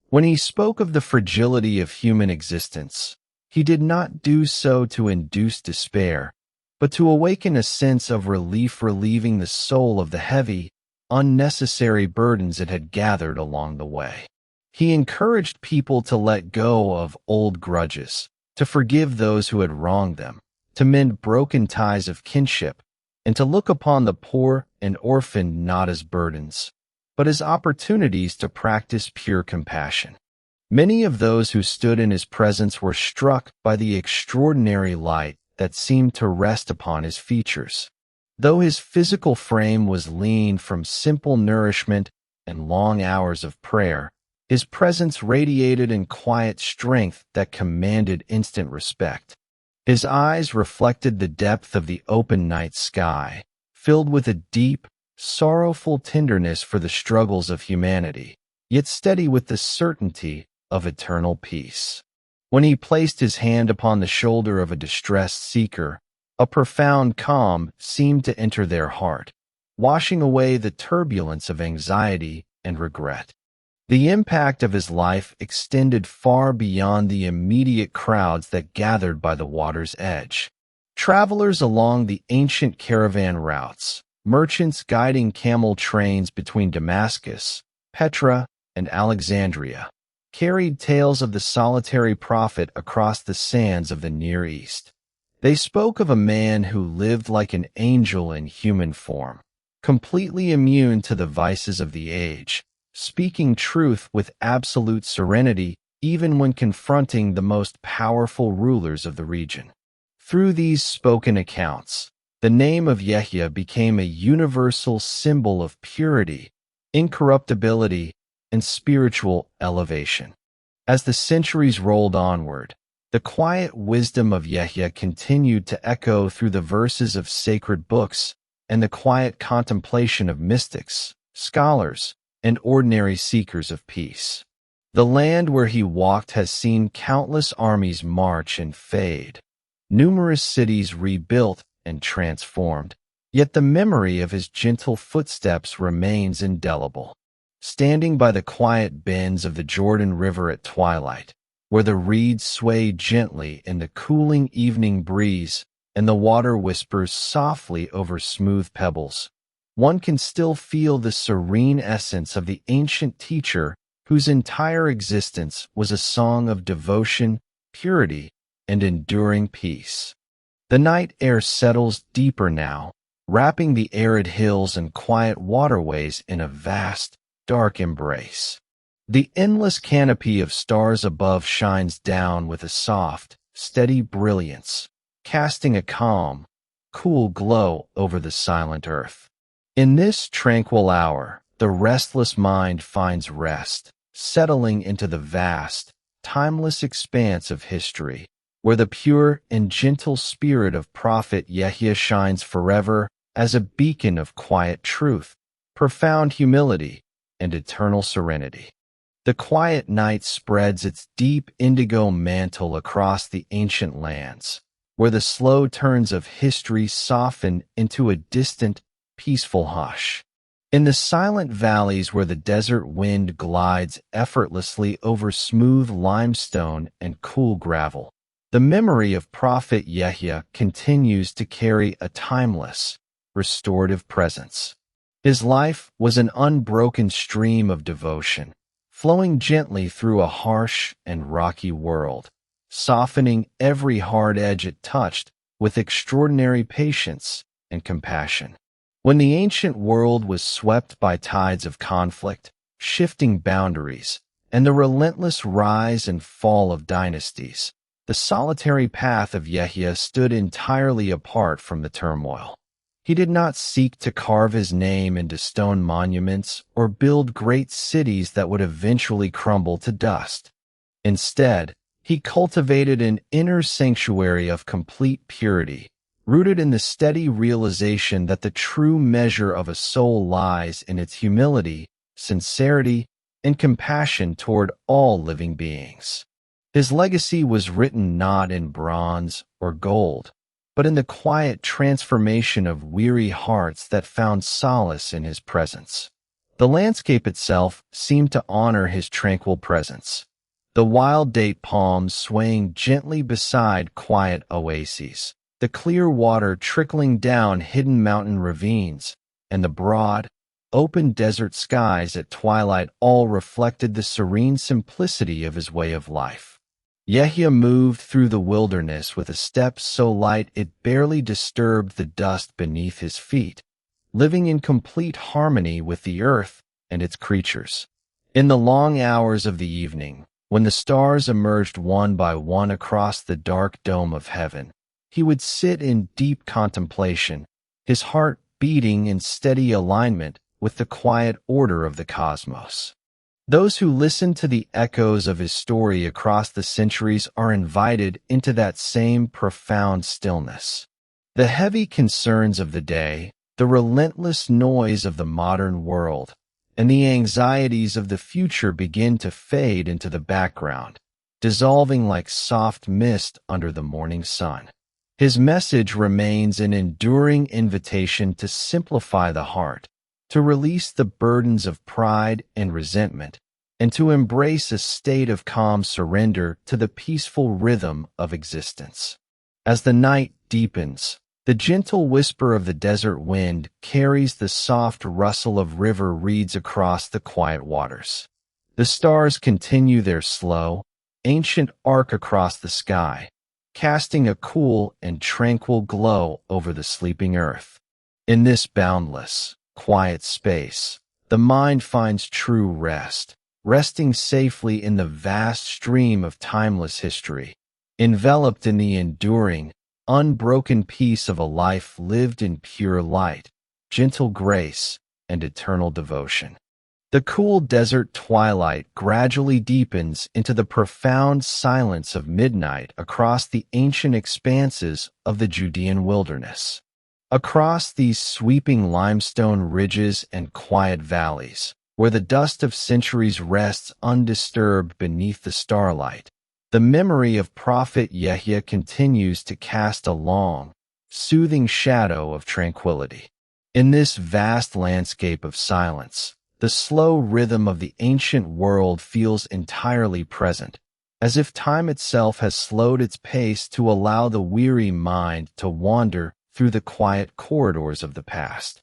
When he spoke of the fragility of human existence, he did not do so to induce despair, but to awaken a sense of relief, relieving the soul of the heavy, unnecessary burdens it had gathered along the way. He encouraged people to let go of old grudges, to forgive those who had wronged them, to mend broken ties of kinship, and to look upon the poor and orphaned not as burdens, but as opportunities to practice pure compassion. Many of those who stood in his presence were struck by the extraordinary light that seemed to rest upon his features. Though his physical frame was lean from simple nourishment and long hours of prayer, his presence radiated in quiet strength that commanded instant respect. His eyes reflected the depth of the open night sky, filled with a deep, sorrowful tenderness for the struggles of humanity, yet steady with the certainty of eternal peace. When he placed his hand upon the shoulder of a distressed seeker, a profound calm seemed to enter their heart, washing away the turbulence of anxiety and regret. The impact of his life extended far beyond the immediate crowds that gathered by the water's edge. Travelers along the ancient caravan routes, merchants guiding camel trains between Damascus, Petra, and Alexandria, carried tales of the solitary prophet across the sands of the Near East. They spoke of a man who lived like an angel in human form, completely immune to the vices of the age, speaking truth with absolute serenity even when confronting the most powerful rulers of the region. Through these spoken accounts, the name of Yahya became a universal symbol of purity, incorruptibility, and spiritual elevation. As the centuries rolled onward, the quiet wisdom of Yahya continued to echo through the verses of sacred books and the quiet contemplation of mystics, scholars, and ordinary seekers of peace. The land where he walked has seen countless armies march and fade, numerous cities rebuilt and transformed, yet the memory of his gentle footsteps remains indelible. Standing by the quiet bends of the Jordan River at twilight, where the reeds sway gently in the cooling evening breeze and the water whispers softly over smooth pebbles, one can still feel the serene essence of the ancient teacher whose entire existence was a song of devotion, purity, and enduring peace. The night air settles deeper now, wrapping the arid hills and quiet waterways in a vast, dark embrace. The endless canopy of stars above shines down with a soft, steady brilliance, casting a calm, cool glow over the silent earth. In this tranquil hour, the restless mind finds rest, settling into the vast, timeless expanse of history, where the pure and gentle spirit of Prophet Yahya shines forever as a beacon of quiet truth, profound humility, and eternal serenity. The quiet night spreads its deep indigo mantle across the ancient lands, where the slow turns of history soften into a distant, peaceful hush. In the silent valleys where the desert wind glides effortlessly over smooth limestone and cool gravel, the memory of Prophet Yahya continues to carry a timeless, restorative presence. His life was an unbroken stream of devotion, flowing gently through a harsh and rocky world, softening every hard edge it touched with extraordinary patience and compassion. When the ancient world was swept by tides of conflict, shifting boundaries, and the relentless rise and fall of dynasties, the solitary path of Yahya stood entirely apart from the turmoil. He did not seek to carve his name into stone monuments or build great cities that would eventually crumble to dust. Instead, he cultivated an inner sanctuary of complete purity, rooted in the steady realization that the true measure of a soul lies in its humility, sincerity, and compassion toward all living beings. His legacy was written not in bronze or gold, but in the quiet transformation of weary hearts that found solace in his presence. The landscape itself seemed to honor his tranquil presence, the wild date palms swaying gently beside quiet oases, the clear water trickling down hidden mountain ravines, and the broad, open desert skies at twilight all reflected the serene simplicity of his way of life. Yahya moved through the wilderness with a step so light it barely disturbed the dust beneath his feet, living in complete harmony with the earth and its creatures. In the long hours of the evening, when the stars emerged one by one across the dark dome of heaven, he would sit in deep contemplation, his heart beating in steady alignment with the quiet order of the cosmos. Those who listen to the echoes of his story across the centuries are invited into that same profound stillness. The heavy concerns of the day, the relentless noise of the modern world, and the anxieties of the future begin to fade into the background, dissolving like soft mist under the morning sun. His message remains an enduring invitation to simplify the heart, to release the burdens of pride and resentment, and to embrace a state of calm surrender to the peaceful rhythm of existence. As the night deepens, the gentle whisper of the desert wind carries the soft rustle of river reeds across the quiet waters. The stars continue their slow, ancient arc across the sky, casting a cool and tranquil glow over the sleeping earth. In this boundless, quiet space, the mind finds true rest, resting safely in the vast stream of timeless history, enveloped in the enduring, unbroken peace of a life lived in pure light, gentle grace, and eternal devotion. The cool desert twilight gradually deepens into the profound silence of midnight across the ancient expanses of the Judean wilderness. Across these sweeping limestone ridges and quiet valleys, where the dust of centuries rests undisturbed beneath the starlight, the memory of Prophet Yahya continues to cast a long, soothing shadow of tranquility. In this vast landscape of silence, the slow rhythm of the ancient world feels entirely present, as if time itself has slowed its pace to allow the weary mind to wander through the quiet corridors of the past.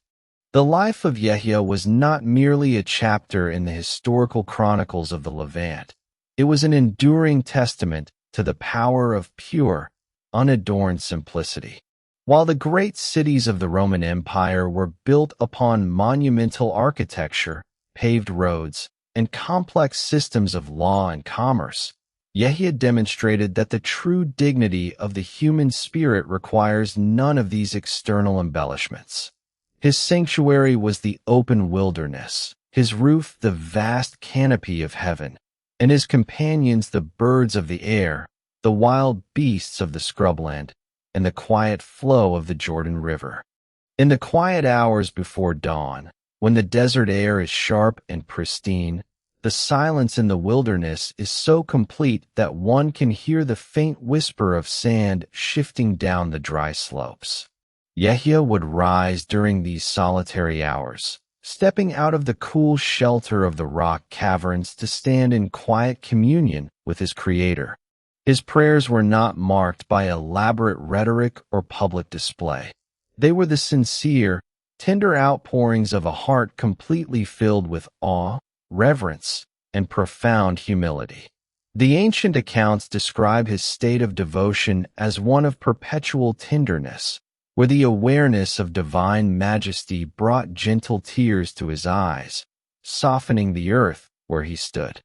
The life of Yahya was not merely a chapter in the historical chronicles of the Levant. It was an enduring testament to the power of pure, unadorned simplicity. While the great cities of the Roman Empire were built upon monumental architecture, paved roads, and complex systems of law and commerce, Yahya demonstrated that the true dignity of the human spirit requires none of these external embellishments. His sanctuary was the open wilderness, his roof the vast canopy of heaven, and his companions the birds of the air, the wild beasts of the scrubland, and the quiet flow of the Jordan River. In the quiet hours before dawn, when the desert air is sharp and pristine, the silence in the wilderness is so complete that one can hear the faint whisper of sand shifting down the dry slopes. Yahya would rise during these solitary hours, stepping out of the cool shelter of the rock caverns to stand in quiet communion with his Creator. His prayers were not marked by elaborate rhetoric or public display. They were the sincere, tender outpourings of a heart completely filled with awe, reverence, and profound humility. The ancient accounts describe his state of devotion as one of perpetual tenderness, where the awareness of divine majesty brought gentle tears to his eyes, softening the earth where he stood.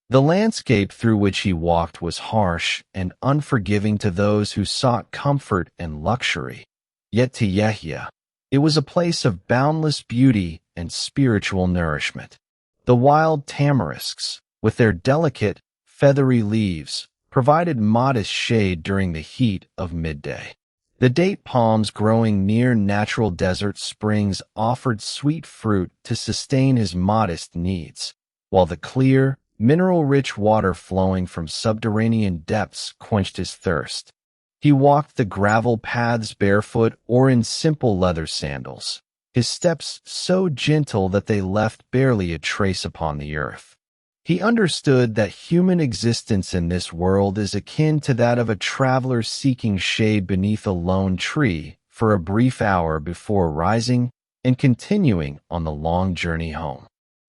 The landscape through which he walked was harsh and unforgiving to those who sought comfort and luxury. Yet to Yahya, it was a place of boundless beauty and spiritual nourishment. The wild tamarisks, with their delicate, feathery leaves, provided modest shade during the heat of midday. The date palms growing near natural desert springs offered sweet fruit to sustain his modest needs, while the clear, mineral-rich water flowing from subterranean depths quenched his thirst. He walked the gravel paths barefoot or in simple leather sandals, his steps so gentle that they left barely a trace upon the earth. He understood that human existence in this world is akin to that of a traveler seeking shade beneath a lone tree for a brief hour before rising and continuing on the long journey home.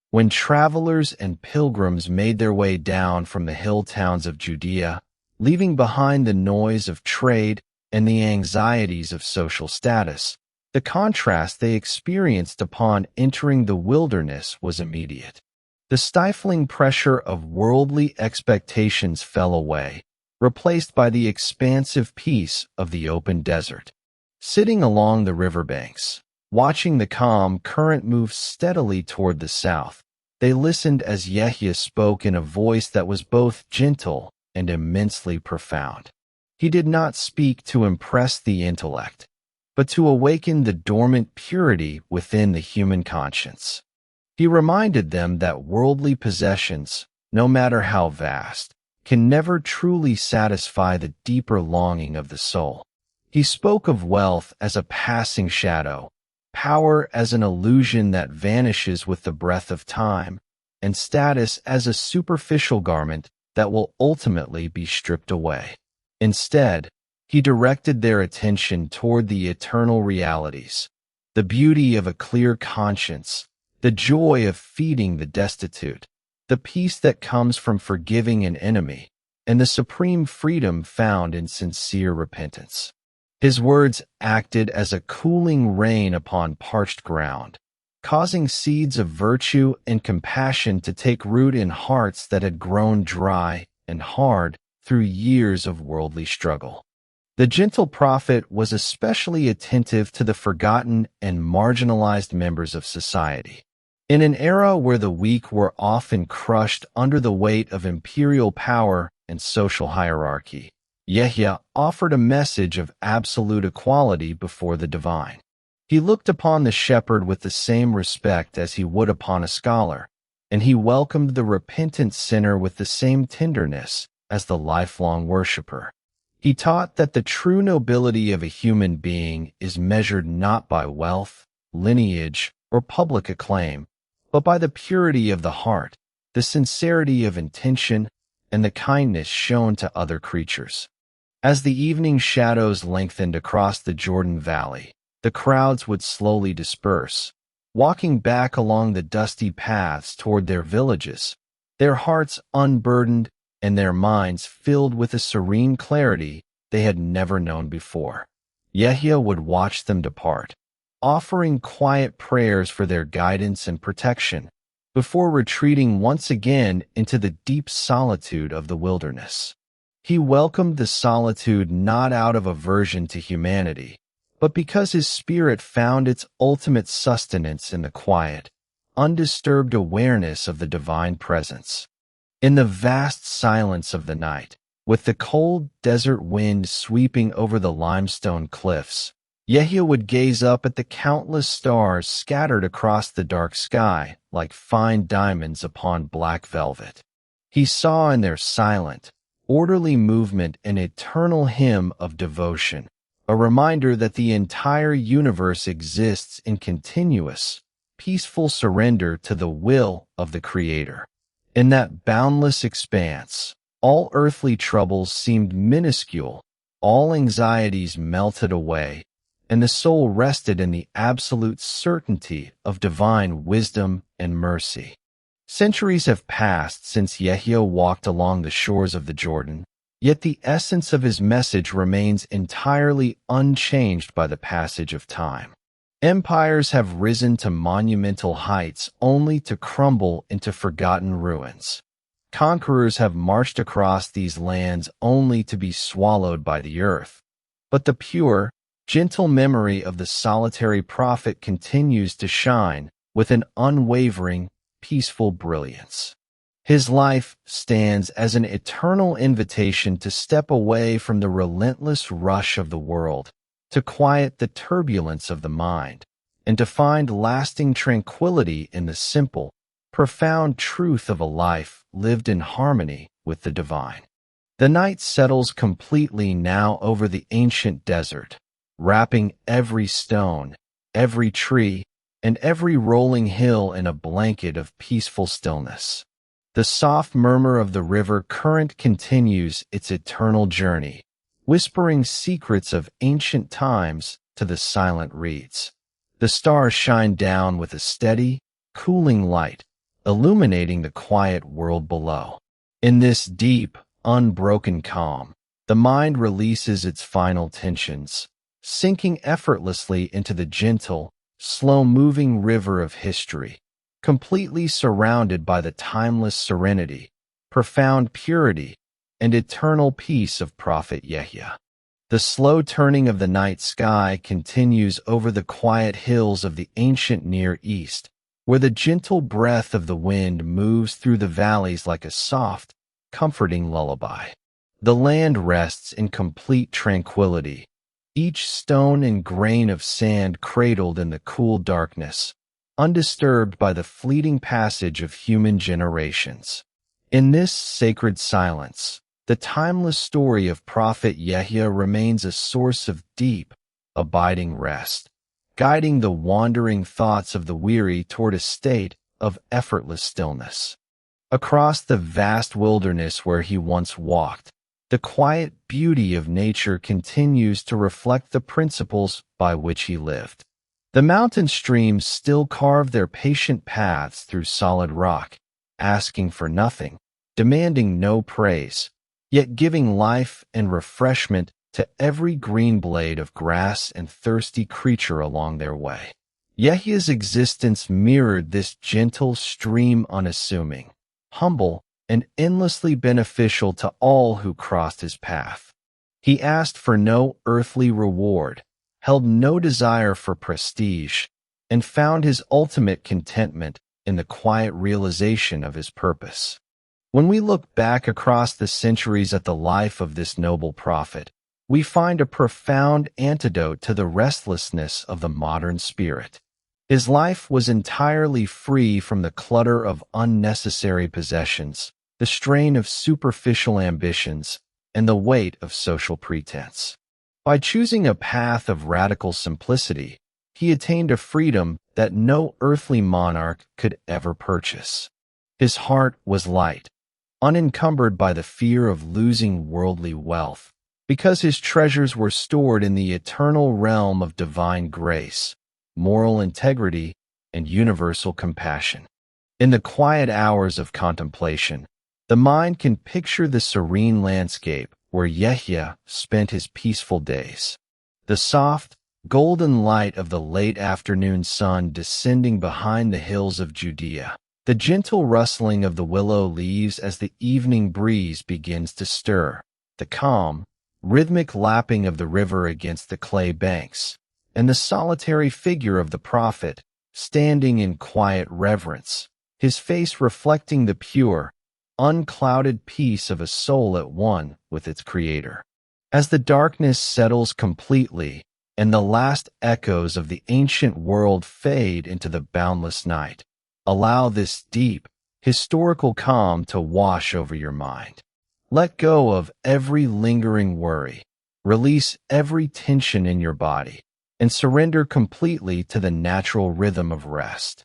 When travelers and pilgrims made their way down from the hill towns of Judea, leaving behind the noise of trade and the anxieties of social status. The contrast they experienced upon entering the wilderness was immediate. The stifling pressure of worldly expectations fell away, replaced by the expansive peace of the open desert. Sitting along the riverbanks, watching the calm current move steadily toward the south, they listened as Yahya spoke in a voice that was both gentle and immensely profound. He did not speak to impress the intellect, but to awaken the dormant purity within the human conscience. He reminded them that worldly possessions, no matter how vast, can never truly satisfy the deeper longing of the soul. He spoke of wealth as a passing shadow, power as an illusion that vanishes with the breath of time, and status as a superficial garment that will ultimately be stripped away. Instead, he directed their attention toward the eternal realities, the beauty of a clear conscience, the joy of feeding the destitute, the peace that comes from forgiving an enemy, and the supreme freedom found in sincere repentance. His words acted as a cooling rain upon parched ground, causing seeds of virtue and compassion to take root in hearts that had grown dry and hard through years of worldly struggle. The gentle prophet was especially attentive to the forgotten and marginalized members of society. In an era where the weak were often crushed under the weight of imperial power and social hierarchy, Yahya offered a message of absolute equality before the divine. He looked upon the shepherd with the same respect as he would upon a scholar, and he welcomed the repentant sinner with the same tenderness as the lifelong worshiper. He taught that the true nobility of a human being is measured not by wealth, lineage, or public acclaim, but by the purity of the heart, the sincerity of intention, and the kindness shown to other creatures. As the evening shadows lengthened across the Jordan Valley, the crowds would slowly disperse, walking back along the dusty paths toward their villages, their hearts unburdened and their minds filled with a serene clarity they had never known before. Yahya would watch them depart, offering quiet prayers for their guidance and protection, before retreating once again into the deep solitude of the wilderness. He welcomed the solitude not out of aversion to humanity, but because his spirit found its ultimate sustenance in the quiet, undisturbed awareness of the divine presence. In the vast silence of the night, with the cold desert wind sweeping over the limestone cliffs, Yahya would gaze up at the countless stars scattered across the dark sky like fine diamonds upon black velvet. He saw in their silent, orderly movement an eternal hymn of devotion, a reminder that the entire universe exists in continuous, peaceful surrender to the will of the Creator. In that boundless expanse, all earthly troubles seemed minuscule, all anxieties melted away, and the soul rested in the absolute certainty of divine wisdom and mercy. Centuries have passed since Yahya walked along the shores of the Jordan, yet the essence of his message remains entirely unchanged by the passage of time. Empires have risen to monumental heights only to crumble into forgotten ruins. Conquerors have marched across these lands only to be swallowed by the earth. But the pure, gentle memory of the solitary prophet continues to shine with an unwavering, peaceful brilliance. His life stands as an eternal invitation to step away from the relentless rush of the world, to quiet the turbulence of the mind, and to find lasting tranquility in the simple, profound truth of a life lived in harmony with the divine. The night settles completely now over the ancient desert, wrapping every stone, every tree, and every rolling hill in a blanket of peaceful stillness. The soft murmur of the river current continues its eternal journey, whispering secrets of ancient times to the silent reeds. The stars shine down with a steady, cooling light, illuminating the quiet world below. In this deep, unbroken calm, the mind releases its final tensions, sinking effortlessly into the gentle, slow-moving river of history, completely surrounded by the timeless serenity, profound purity, and eternal peace of Prophet Yahya. The slow turning of the night sky continues over the quiet hills of the ancient Near East, where the gentle breath of the wind moves through the valleys like a soft, comforting lullaby. The land rests in complete tranquility, each stone and grain of sand cradled in the cool darkness, undisturbed by the fleeting passage of human generations. In this sacred silence, the timeless story of Prophet Yahya remains a source of deep, abiding rest, guiding the wandering thoughts of the weary toward a state of effortless stillness. Across the vast wilderness where he once walked, the quiet beauty of nature continues to reflect the principles by which he lived. The mountain streams still carve their patient paths through solid rock, asking for nothing, demanding no praise, yet giving life and refreshment to every green blade of grass and thirsty creature along their way. Yahya's existence mirrored this gentle stream, unassuming, humble, and endlessly beneficial to all who crossed his path. He asked for no earthly reward, held no desire for prestige, and found his ultimate contentment in the quiet realization of his purpose. When we look back across the centuries at the life of this noble prophet, we find a profound antidote to the restlessness of the modern spirit. His life was entirely free from the clutter of unnecessary possessions, the strain of superficial ambitions, and the weight of social pretense. By choosing a path of radical simplicity, he attained a freedom that no earthly monarch could ever purchase. His heart was light, unencumbered by the fear of losing worldly wealth, because his treasures were stored in the eternal realm of divine grace, moral integrity, and universal compassion. In the quiet hours of contemplation, the mind can picture the serene landscape where Yahya spent his peaceful days. The soft, golden light of the late afternoon sun descending behind the hills of Judea, the gentle rustling of the willow leaves as the evening breeze begins to stir, the calm, rhythmic lapping of the river against the clay banks, and the solitary figure of the prophet, standing in quiet reverence, his face reflecting the pure, unclouded peace of a soul at one with its Creator. As the darkness settles completely and the last echoes of the ancient world fade into the boundless night, allow this deep, historical calm to wash over your mind. Let go of every lingering worry, release every tension in your body, and surrender completely to the natural rhythm of rest.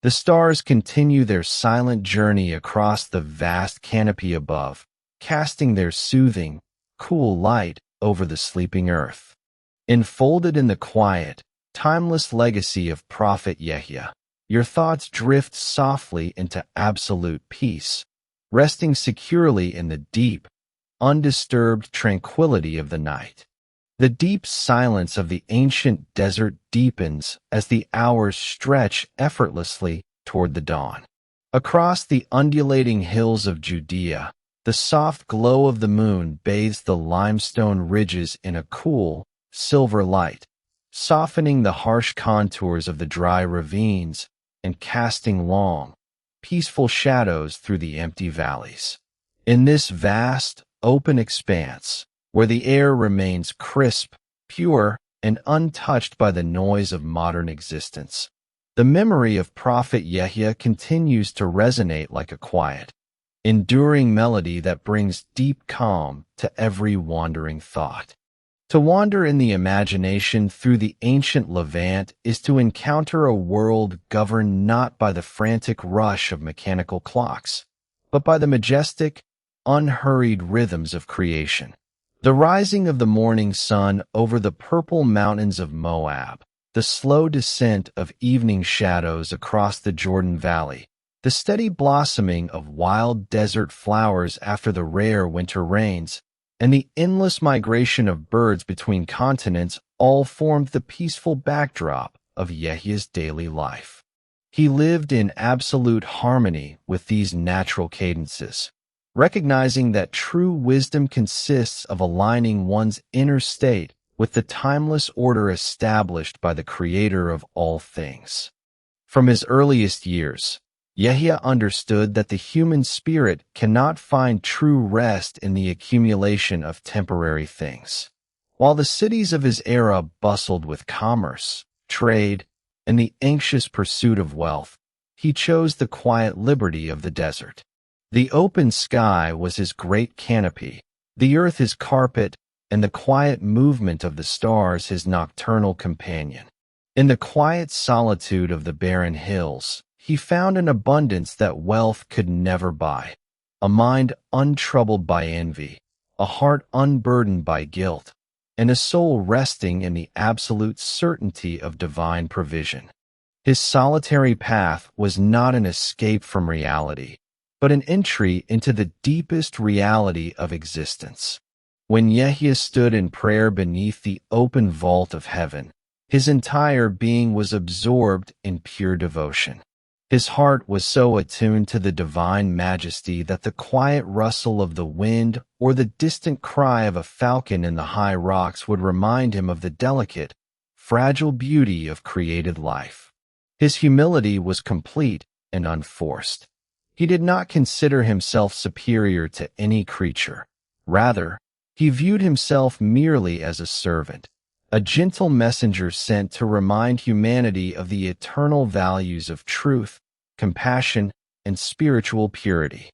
The stars continue their silent journey across the vast canopy above, casting their soothing, cool light over the sleeping earth. Enfolded in the quiet, timeless legacy of Prophet Yahya, your thoughts drift softly into absolute peace, resting securely in the deep, undisturbed tranquility of the night. The deep silence of the ancient desert deepens as the hours stretch effortlessly toward the dawn. Across the undulating hills of Judea, the soft glow of the moon bathes the limestone ridges in a cool, silver light, softening the harsh contours of the dry ravines and casting long, peaceful shadows through the empty valleys. In this vast, open expanse, where the air remains crisp, pure, and untouched by the noise of modern existence, the memory of Prophet Yahya continues to resonate like a quiet, enduring melody that brings deep calm to every wandering thought. To wander in the imagination through the ancient Levant is to encounter a world governed not by the frantic rush of mechanical clocks, but by the majestic, unhurried rhythms of creation. The rising of the morning sun over the purple mountains of Moab, the slow descent of evening shadows across the Jordan Valley, The steady blossoming of wild desert flowers after the rare winter rains, and the endless migration of birds between continents all formed the peaceful backdrop of Yahya's daily life. He lived in absolute harmony with these natural cadences, recognizing that true wisdom consists of aligning one's inner state with the timeless order established by the Creator of all things. From his earliest years, Yahya understood that the human spirit cannot find true rest in the accumulation of temporary things. While the cities of his era bustled with commerce, trade, and the anxious pursuit of wealth, he chose the quiet liberty of the desert. The open sky was his great canopy, the earth his carpet, and the quiet movement of the stars his nocturnal companion. In the quiet solitude of the barren hills, he found an abundance that wealth could never buy, a mind untroubled by envy, a heart unburdened by guilt, and a soul resting in the absolute certainty of divine provision. His solitary path was not an escape from reality, but an entry into the deepest reality of existence. When Yahya stood in prayer beneath the open vault of heaven, his entire being was absorbed in pure devotion. His heart was so attuned to the divine majesty that the quiet rustle of the wind or the distant cry of a falcon in the high rocks would remind him of the delicate, fragile beauty of created life. His humility was complete and unforced. He did not consider himself superior to any creature. Rather, he viewed himself merely as a servant, a gentle messenger sent to remind humanity of the eternal values of truth, compassion, and spiritual purity.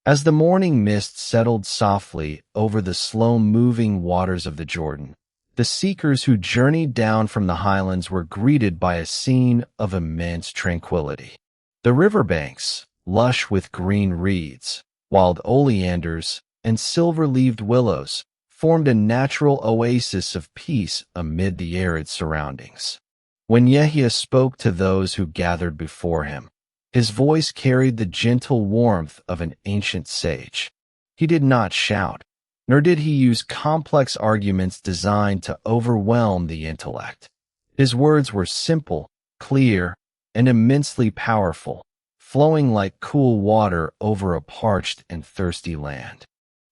As the morning mist settled softly over the slow-moving waters of the Jordan, the seekers who journeyed down from the highlands were greeted by a scene of immense tranquility. The riverbanks, lush with green reeds, wild oleanders, and silver-leaved willows, formed a natural oasis of peace amid the arid surroundings. When Yahya spoke to those who gathered before him, his voice carried the gentle warmth of an ancient sage. He did not shout, nor did he use complex arguments designed to overwhelm the intellect. His words were simple, clear, and immensely powerful, flowing like cool water over a parched and thirsty land.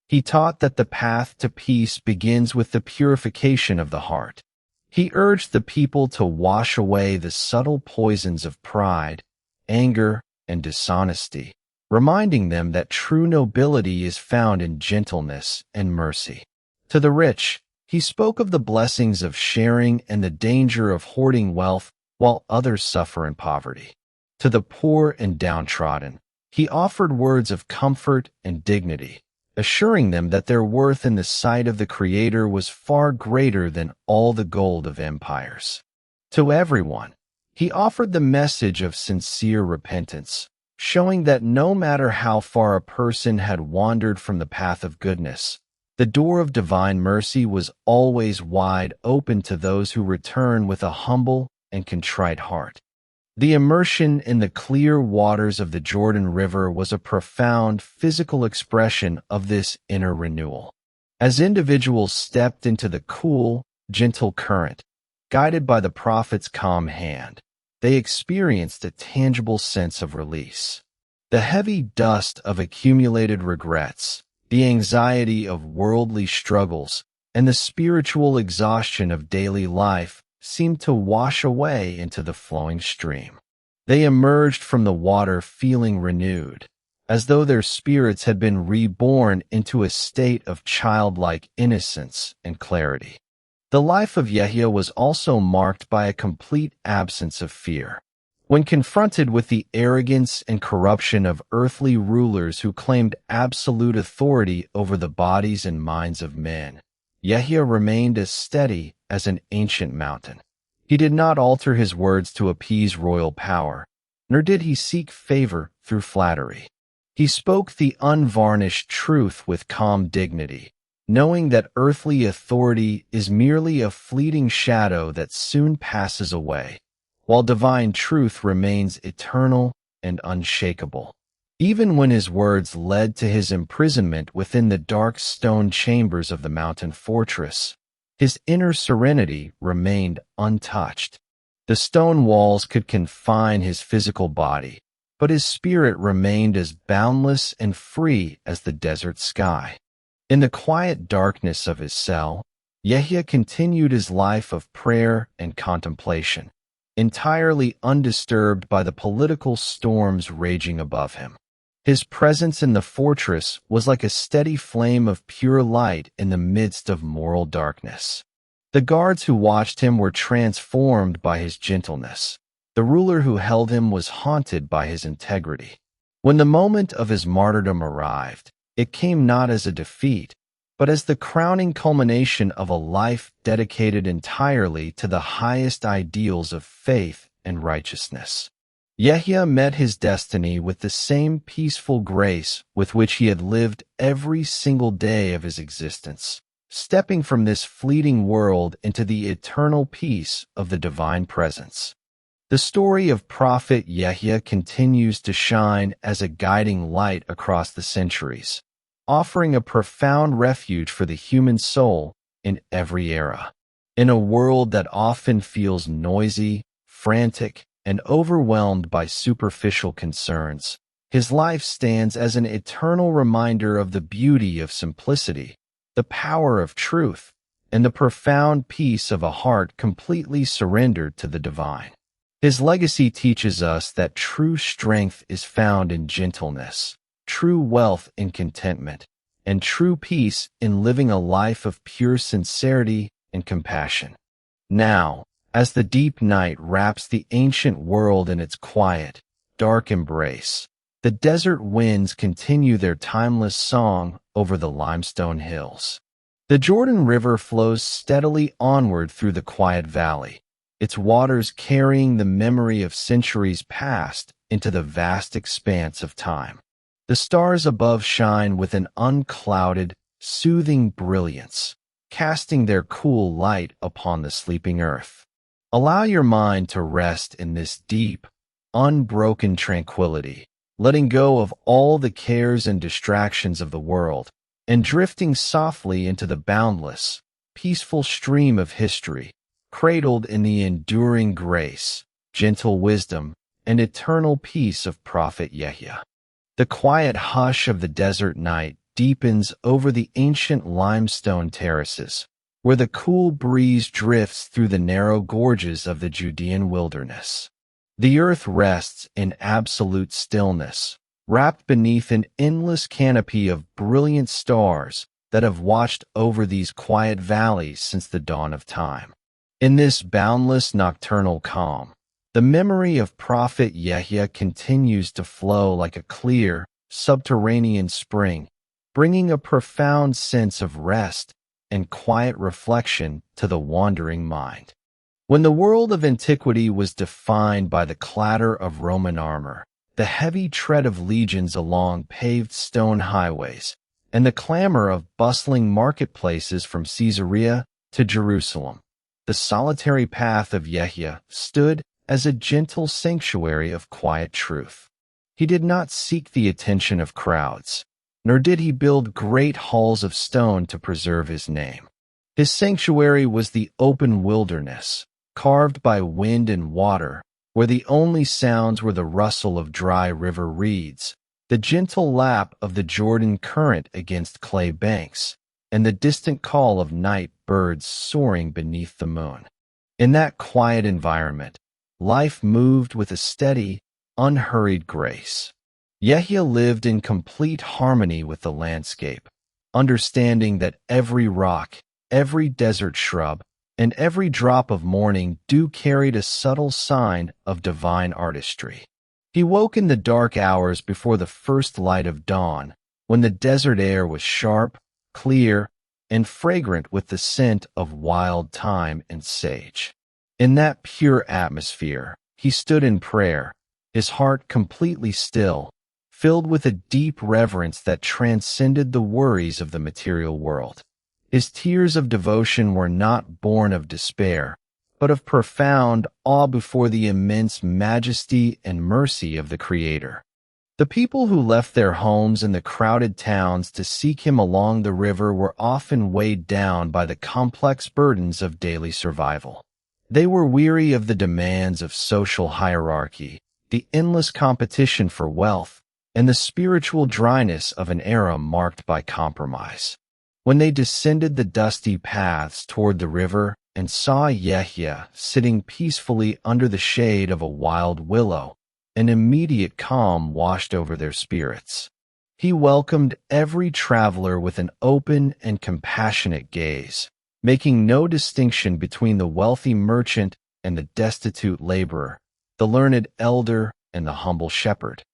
He taught that the path to peace begins with the purification of the heart. He urged the people to wash away the subtle poisons of pride, anger, and dishonesty, reminding them that true nobility is found in gentleness and mercy. To the rich, he spoke of the blessings of sharing and the danger of hoarding wealth while others suffer in poverty. To the poor and downtrodden, he offered words of comfort and dignity, assuring them that their worth in the sight of the Creator was far greater than all the gold of empires. To everyone, he offered the message of sincere repentance, showing that no matter how far a person had wandered from the path of goodness, the door of divine mercy was always wide open to those who return with a humble and contrite heart. The immersion in the clear waters of the Jordan River was a profound physical expression of this inner renewal. As individuals stepped into the cool, gentle current, guided by the Prophet's calm hand, they experienced a tangible sense of release. The heavy dust of accumulated regrets, the anxiety of worldly struggles, and the spiritual exhaustion of daily life seemed to wash away into the flowing stream. They emerged from the water feeling renewed, as though their spirits had been reborn into a state of childlike innocence and clarity. The life of Yahya was also marked by a complete absence of fear. When confronted with the arrogance and corruption of earthly rulers who claimed absolute authority over the bodies and minds of men, Yahya remained as steady as an ancient mountain. He did not alter his words to appease royal power, nor did he seek favor through flattery. He spoke the unvarnished truth with calm dignity, knowing that earthly authority is merely a fleeting shadow that soon passes away, while divine truth remains eternal and unshakable. Even when his words led to his imprisonment within the dark stone chambers of the mountain fortress, his inner serenity remained untouched. The stone walls could confine his physical body, but his spirit remained as boundless and free as the desert sky. In the quiet darkness of his cell, Yahya continued his life of prayer and contemplation, entirely undisturbed by the political storms raging above him. His presence in the fortress was like a steady flame of pure light in the midst of moral darkness. The guards who watched him were transformed by his gentleness. The ruler who held him was haunted by his integrity. When the moment of his martyrdom arrived, it came not as a defeat, but as the crowning culmination of a life dedicated entirely to the highest ideals of faith and righteousness. Yahya met his destiny with the same peaceful grace with which he had lived every single day of his existence, stepping from this fleeting world into the eternal peace of the divine presence. The story of Prophet Yahya continues to shine as a guiding light across the centuries, offering a profound refuge for the human soul in every era. In a world that often feels noisy, frantic, and overwhelmed by superficial concerns, his life stands as an eternal reminder of the beauty of simplicity, the power of truth, and the profound peace of a heart completely surrendered to the divine. His legacy teaches us that true strength is found in gentleness, true wealth in contentment, and true peace in living a life of pure sincerity and compassion. Now, as the deep night wraps the ancient world in its quiet, dark embrace, the desert winds continue their timeless song over the limestone hills. The Jordan River flows steadily onward through the quiet valley, its waters carrying the memory of centuries past into the vast expanse of time. The stars above shine with an unclouded, soothing brilliance, casting their cool light upon the sleeping earth. Allow your mind to rest in this deep, unbroken tranquility, letting go of all the cares and distractions of the world, and drifting softly into the boundless, peaceful stream of history, cradled in the enduring grace, gentle wisdom, and eternal peace of Prophet Yahya. The quiet hush of the desert night deepens over the ancient limestone terraces, where the cool breeze drifts through the narrow gorges of the Judean wilderness. The earth rests in absolute stillness, wrapped beneath an endless canopy of brilliant stars that have watched over these quiet valleys since the dawn of time. In this boundless nocturnal calm, the memory of Prophet Yahya continues to flow like a clear, subterranean spring, bringing a profound sense of rest and quiet reflection to the wandering mind. When the world of antiquity was defined by the clatter of Roman armor, the heavy tread of legions along paved stone highways, and the clamor of bustling marketplaces from Caesarea to Jerusalem, the solitary path of Yahya stood as a gentle sanctuary of quiet truth. He did not seek the attention of crowds, nor did he build great halls of stone to preserve his name. His sanctuary was the open wilderness, carved by wind and water, where the only sounds were the rustle of dry river reeds, the gentle lap of the Jordan current against clay banks, and the distant call of night birds soaring beneath the moon. In that quiet environment, life moved with a steady, unhurried grace. Yahya lived in complete harmony with the landscape, understanding that every rock, every desert shrub, and every drop of morning dew carried a subtle sign of divine artistry. He woke in the dark hours before the first light of dawn, when the desert air was sharp, clear, and fragrant with the scent of wild thyme and sage. In that pure atmosphere, he stood in prayer, his heart completely still, filled with a deep reverence that transcended the worries of the material world. His tears of devotion were not born of despair, but of profound awe before the immense majesty and mercy of the Creator. The people who left their homes in the crowded towns to seek him along the river were often weighed down by the complex burdens of daily survival. They were weary of the demands of social hierarchy, the endless competition for wealth, and the spiritual dryness of an era marked by compromise. When they descended the dusty paths toward the river and saw Yahya sitting peacefully under the shade of a wild willow, an immediate calm washed over their spirits. He welcomed every traveler with an open and compassionate gaze, making no distinction between the wealthy merchant and the destitute laborer, the learned elder and the humble shepherd.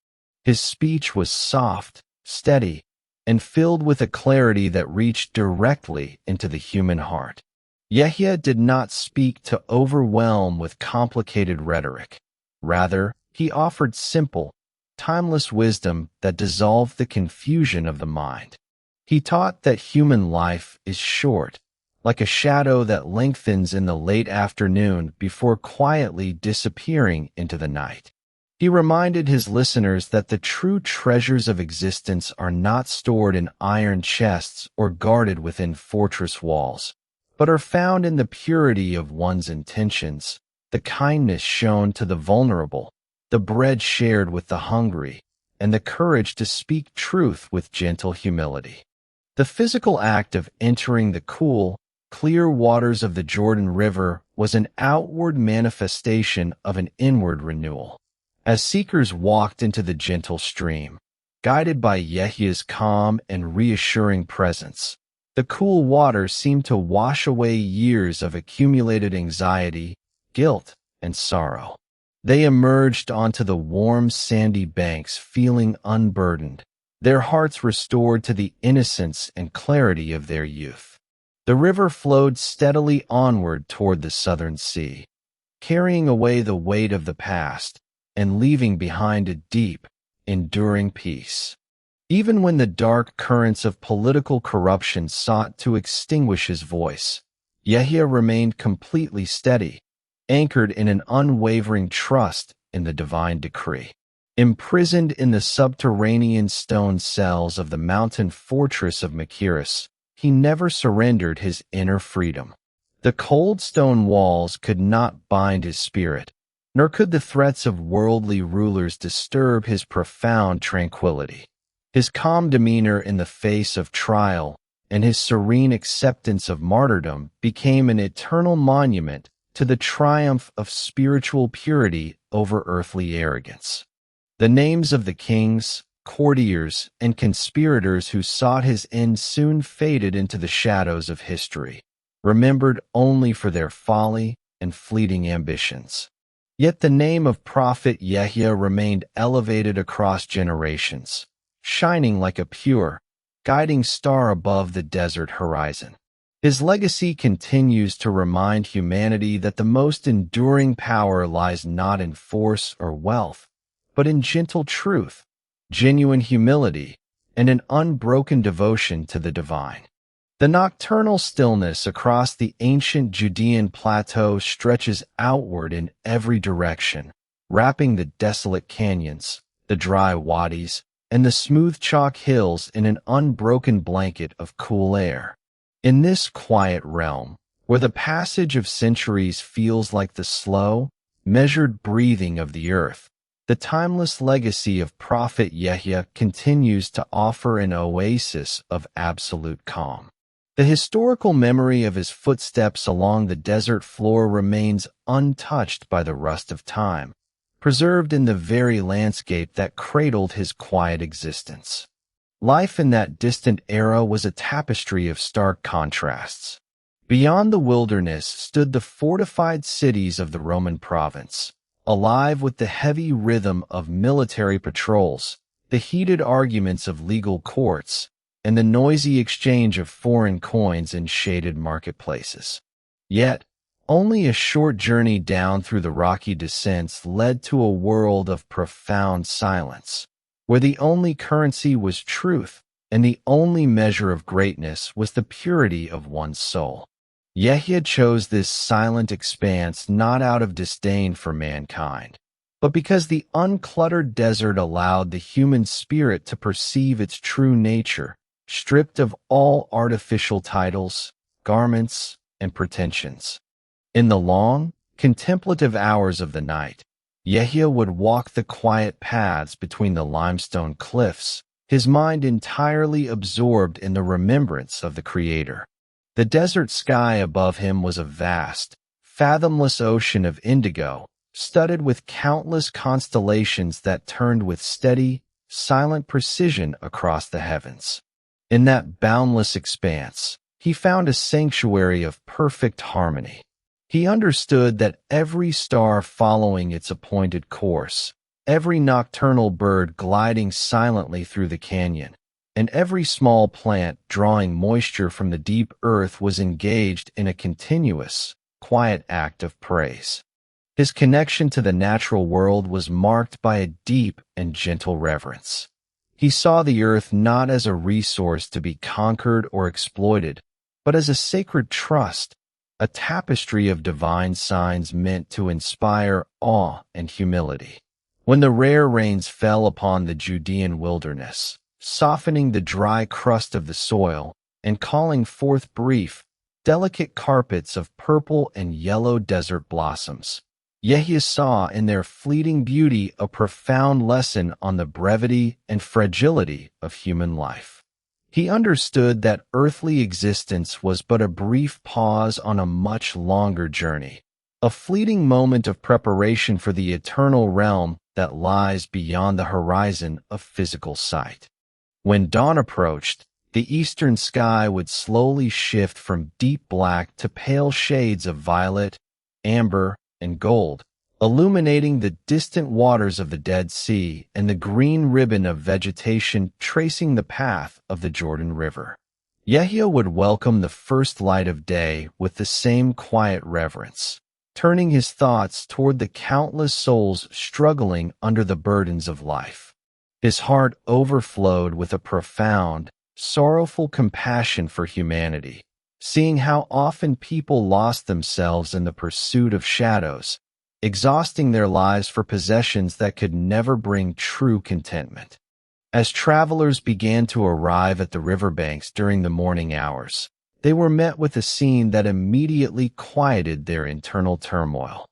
His speech was soft, steady, and filled with a clarity that reached directly into the human heart. Yahya did not speak to overwhelm with complicated rhetoric. Rather, he offered simple, timeless wisdom that dissolved the confusion of the mind. He taught that human life is short, like a shadow that lengthens in the late afternoon before quietly disappearing into the night. He reminded his listeners that the true treasures of existence are not stored in iron chests or guarded within fortress walls, but are found in the purity of one's intentions, the kindness shown to the vulnerable, the bread shared with the hungry, and the courage to speak truth with gentle humility. The physical act of entering the cool, clear waters of the Jordan River was an outward manifestation of an inward renewal. As seekers walked into the gentle stream, guided by Yahya's calm and reassuring presence, the cool water seemed to wash away years of accumulated anxiety, guilt, and sorrow. They emerged onto the warm, sandy banks feeling unburdened, their hearts restored to the innocence and clarity of their youth. The river flowed steadily onward toward the southern sea, carrying away the weight of the past and leaving behind a deep, enduring peace. Even when the dark currents of political corruption sought to extinguish his voice, Yahya remained completely steady, anchored in an unwavering trust in the divine decree. Imprisoned in the subterranean stone cells of the mountain fortress of Machaerus, he never surrendered his inner freedom. The cold stone walls could not bind his spirit, nor could the threats of worldly rulers disturb his profound tranquility. His calm demeanor in the face of trial and his serene acceptance of martyrdom became an eternal monument to the triumph of spiritual purity over earthly arrogance. The names of the kings, courtiers, and conspirators who sought his end soon faded into the shadows of history, remembered only for their folly and fleeting ambitions. Yet the name of Prophet Yahya remained elevated across generations, shining like a pure, guiding star above the desert horizon. His legacy continues to remind humanity that the most enduring power lies not in force or wealth, but in gentle truth, genuine humility, and an unbroken devotion to the divine. The nocturnal stillness across the ancient Judean plateau stretches outward in every direction, wrapping the desolate canyons, the dry wadis, and the smooth chalk hills in an unbroken blanket of cool air. In this quiet realm, where the passage of centuries feels like the slow, measured breathing of the earth, the timeless legacy of Prophet Yahya continues to offer an oasis of absolute calm. The historical memory of his footsteps along the desert floor remains untouched by the rust of time, preserved in the very landscape that cradled his quiet existence. Life in that distant era was a tapestry of stark contrasts. Beyond the wilderness stood the fortified cities of the Roman province, alive with the heavy rhythm of military patrols, the heated arguments of legal courts, and the noisy exchange of foreign coins in shaded marketplaces. Yet, only a short journey down through the rocky descents led to a world of profound silence, where the only currency was truth, and the only measure of greatness was the purity of one's soul. Yahya chose this silent expanse not out of disdain for mankind, but because the uncluttered desert allowed the human spirit to perceive its true nature, stripped of all artificial titles, garments, and pretensions. In the long, contemplative hours of the night, Yahya would walk the quiet paths between the limestone cliffs, his mind entirely absorbed in the remembrance of the Creator. The desert sky above him was a vast, fathomless ocean of indigo, studded with countless constellations that turned with steady, silent precision across the heavens. In that boundless expanse, he found a sanctuary of perfect harmony. He understood that every star following its appointed course, every nocturnal bird gliding silently through the canyon, and every small plant drawing moisture from the deep earth was engaged in a continuous, quiet act of praise. His connection to the natural world was marked by a deep and gentle reverence. He saw the earth not as a resource to be conquered or exploited, but as a sacred trust, a tapestry of divine signs meant to inspire awe and humility. When the rare rains fell upon the Judean wilderness, softening the dry crust of the soil and calling forth brief, delicate carpets of purple and yellow desert blossoms, Yahya saw in their fleeting beauty a profound lesson on the brevity and fragility of human life. He understood that earthly existence was but a brief pause on a much longer journey, a fleeting moment of preparation for the eternal realm that lies beyond the horizon of physical sight. When dawn approached, the eastern sky would slowly shift from deep black to pale shades of violet, amber, and gold, illuminating the distant waters of the Dead Sea and the green ribbon of vegetation tracing the path of the Jordan River. Yahya would welcome the first light of day with the same quiet reverence, turning his thoughts toward the countless souls struggling under the burdens of life. His heart overflowed with a profound, sorrowful compassion for humanity, seeing how often people lost themselves in the pursuit of shadows, exhausting their lives for possessions that could never bring true contentment. As travelers began to arrive at the riverbanks during the morning hours, they were met with a scene that immediately quieted their internal turmoil.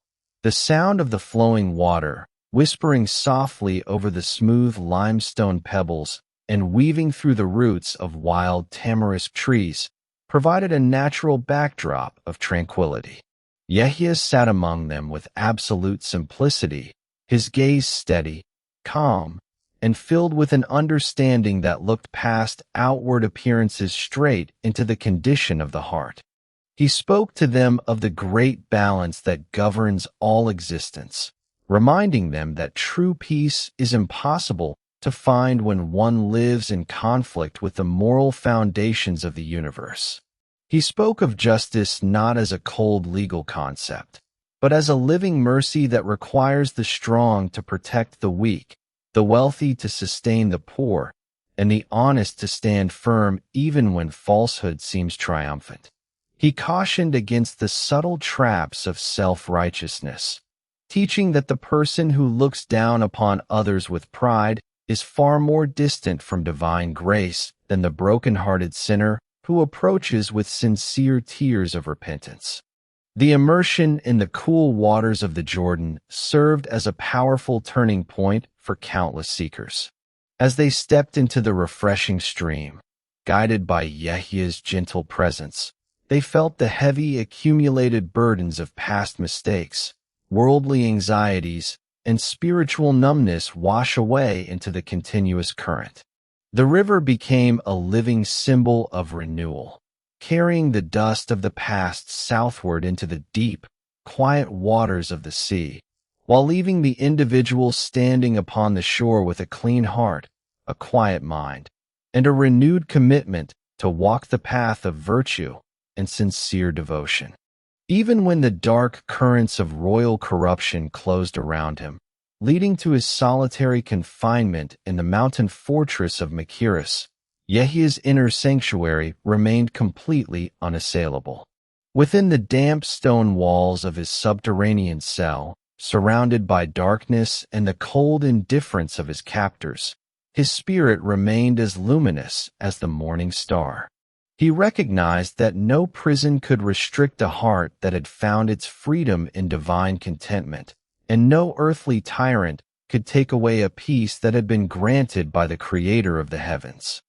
The sound of the flowing water, whispering softly over the smooth limestone pebbles and weaving through the roots of wild tamarisk trees, provided a natural backdrop of tranquility. Yahya sat among them with absolute simplicity, his gaze steady, calm, and filled with an understanding that looked past outward appearances straight into the condition of the heart. He spoke to them of the great balance that governs all existence, reminding them that true peace is impossible to find when one lives in conflict with the moral foundations of the universe. He spoke of justice not as a cold legal concept, but as a living mercy that requires the strong to protect the weak, the wealthy to sustain the poor, and the honest to stand firm even when falsehood seems triumphant. He cautioned against the subtle traps of self-righteousness, teaching that the person who looks down upon others with pride is far more distant from divine grace than the broken-hearted sinner who approaches with sincere tears of repentance. The immersion in the cool waters of the Jordan served as a powerful turning point for countless seekers. As they stepped into the refreshing stream, guided by Yahya's gentle presence, they felt the heavy accumulated burdens of past mistakes, worldly anxieties, and spiritual numbness wash away into the continuous current. The river became a living symbol of renewal, carrying the dust of the past southward into the deep, quiet waters of the sea, while leaving the individual standing upon the shore with a clean heart, a quiet mind, and a renewed commitment to walk the path of virtue and sincere devotion. Even when the dark currents of royal corruption closed around him, leading to his solitary confinement in the mountain fortress of Machaerus, Yahya's inner sanctuary remained completely unassailable. Within the damp stone walls of his subterranean cell, surrounded by darkness and the cold indifference of his captors, his spirit remained as luminous as the morning star. He recognized that no prison could restrict a heart that had found its freedom in divine contentment, and no earthly tyrant could take away a peace that had been granted by the Creator of the heavens.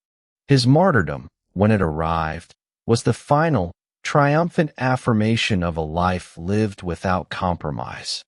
His martyrdom, when it arrived, was the final, triumphant affirmation of a life lived without compromise.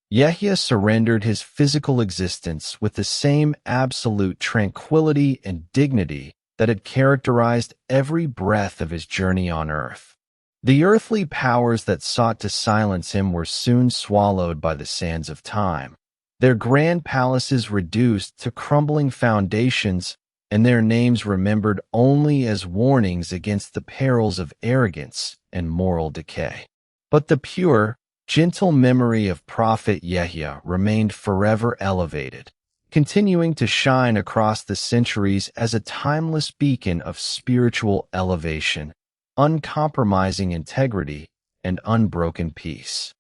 Yahya surrendered his physical existence with the same absolute tranquility and dignity that had characterized every breath of his journey on earth. The earthly powers that sought to silence him were soon swallowed by the sands of time, their grand palaces reduced to crumbling foundations, and their names remembered only as warnings against the perils of arrogance and moral decay. But the pure, gentle memory of Prophet Yahya remained forever elevated, continuing to shine across the centuries as a timeless beacon of spiritual elevation, uncompromising integrity, and unbroken peace.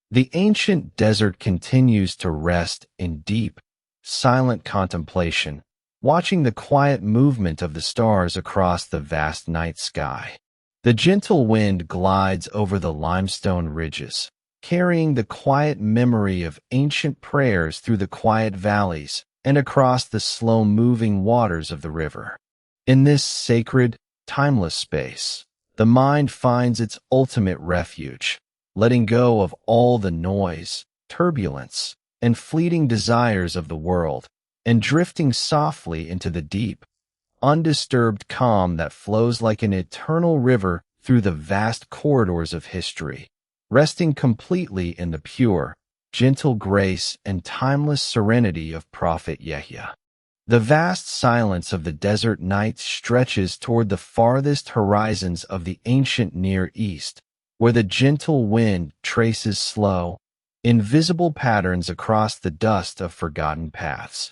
The ancient desert continues to rest in deep, silent contemplation, watching the quiet movement of the stars across the vast night sky. The gentle wind glides over the limestone ridges, carrying the quiet memory of ancient prayers through the quiet valleys and across the slow-moving waters of the river. In this sacred, timeless space, the mind finds its ultimate refuge, letting go of all the noise, turbulence, and fleeting desires of the world, and drifting softly into the deep, undisturbed calm that flows like an eternal river through the vast corridors of history, resting completely in the pure, gentle grace and timeless serenity of Prophet Yahya. The vast silence of the desert night stretches toward the farthest horizons of the ancient Near East, where the gentle wind traces slow, invisible patterns across the dust of forgotten paths.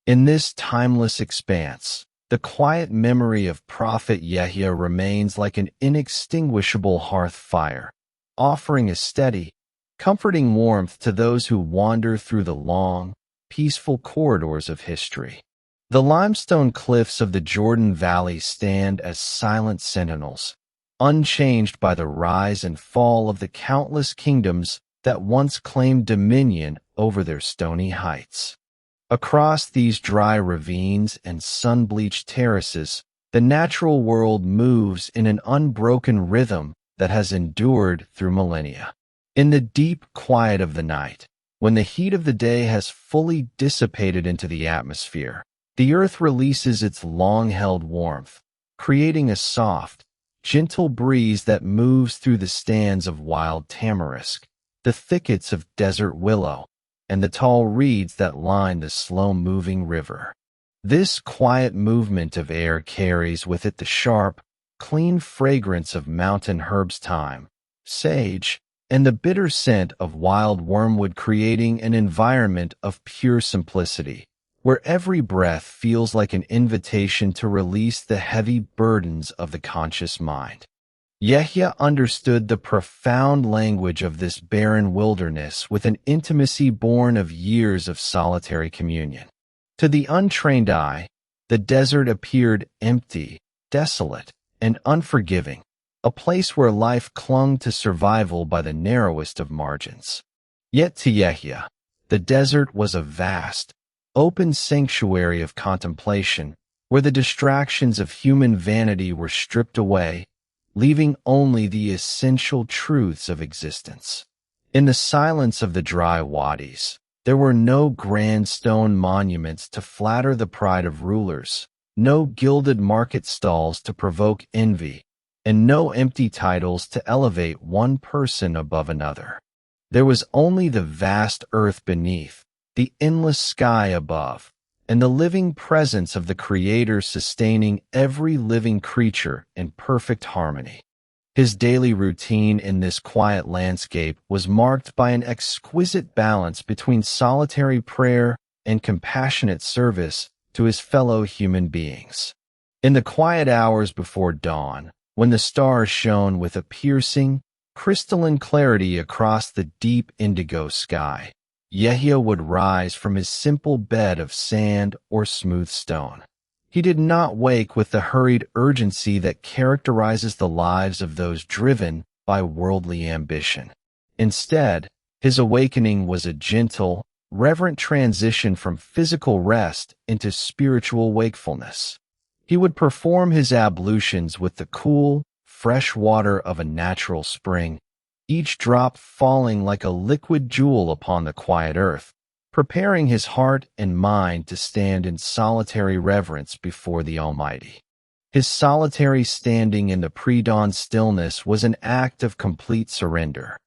In this timeless expanse, the quiet memory of Prophet Yahya remains like an inextinguishable hearth fire, offering a steady, comforting warmth to those who wander through the long, peaceful corridors of history. The limestone cliffs of the Jordan Valley stand as silent sentinels, unchanged by the rise and fall of the countless kingdoms that once claimed dominion over their stony heights. Across these dry ravines and sun-bleached terraces, the natural world moves in an unbroken rhythm that has endured through millennia. In the deep quiet of the night, when the heat of the day has fully dissipated into the atmosphere, the earth releases its long-held warmth, creating a soft, gentle breeze that moves through the stands of wild tamarisk, the thickets of desert willow, and the tall reeds that line the slow-moving river. This quiet movement of air carries with it the sharp, clean fragrance of mountain herbs, thyme, sage, and the bitter scent of wild wormwood, creating an environment of pure simplicity, where every breath feels like an invitation to release the heavy burdens of the conscious mind. Yahya understood the profound language of this barren wilderness with an intimacy born of years of solitary communion. To the untrained eye, the desert appeared empty, desolate, and unforgiving, a place where life clung to survival by the narrowest of margins. Yet to Yahya, the desert was a vast, open sanctuary of contemplation, where the distractions of human vanity were stripped away, leaving only the essential truths of existence. In the silence of the dry wadis, there were no grand stone monuments to flatter the pride of rulers, no gilded market stalls to provoke envy, and no empty titles to elevate one person above another. There was only the vast earth beneath, the endless sky above, and the living presence of the Creator sustaining every living creature in perfect harmony. His daily routine in this quiet landscape was marked by an exquisite balance between solitary prayer and compassionate service to his fellow human beings. In the quiet hours before dawn, when the stars shone with a piercing, crystalline clarity across the deep indigo sky. Yahya would rise from his simple bed of sand or smooth stone. He did not wake with the hurried urgency that characterizes the lives of those driven by worldly ambition. Instead, his awakening was a gentle, reverent transition from physical rest into spiritual wakefulness. He would perform his ablutions with the cool, fresh water of a natural spring, each drop falling like a liquid jewel upon the quiet earth, preparing his heart and mind to stand in solitary reverence before the Almighty. His solitary standing in the pre-dawn stillness was an act of complete surrender.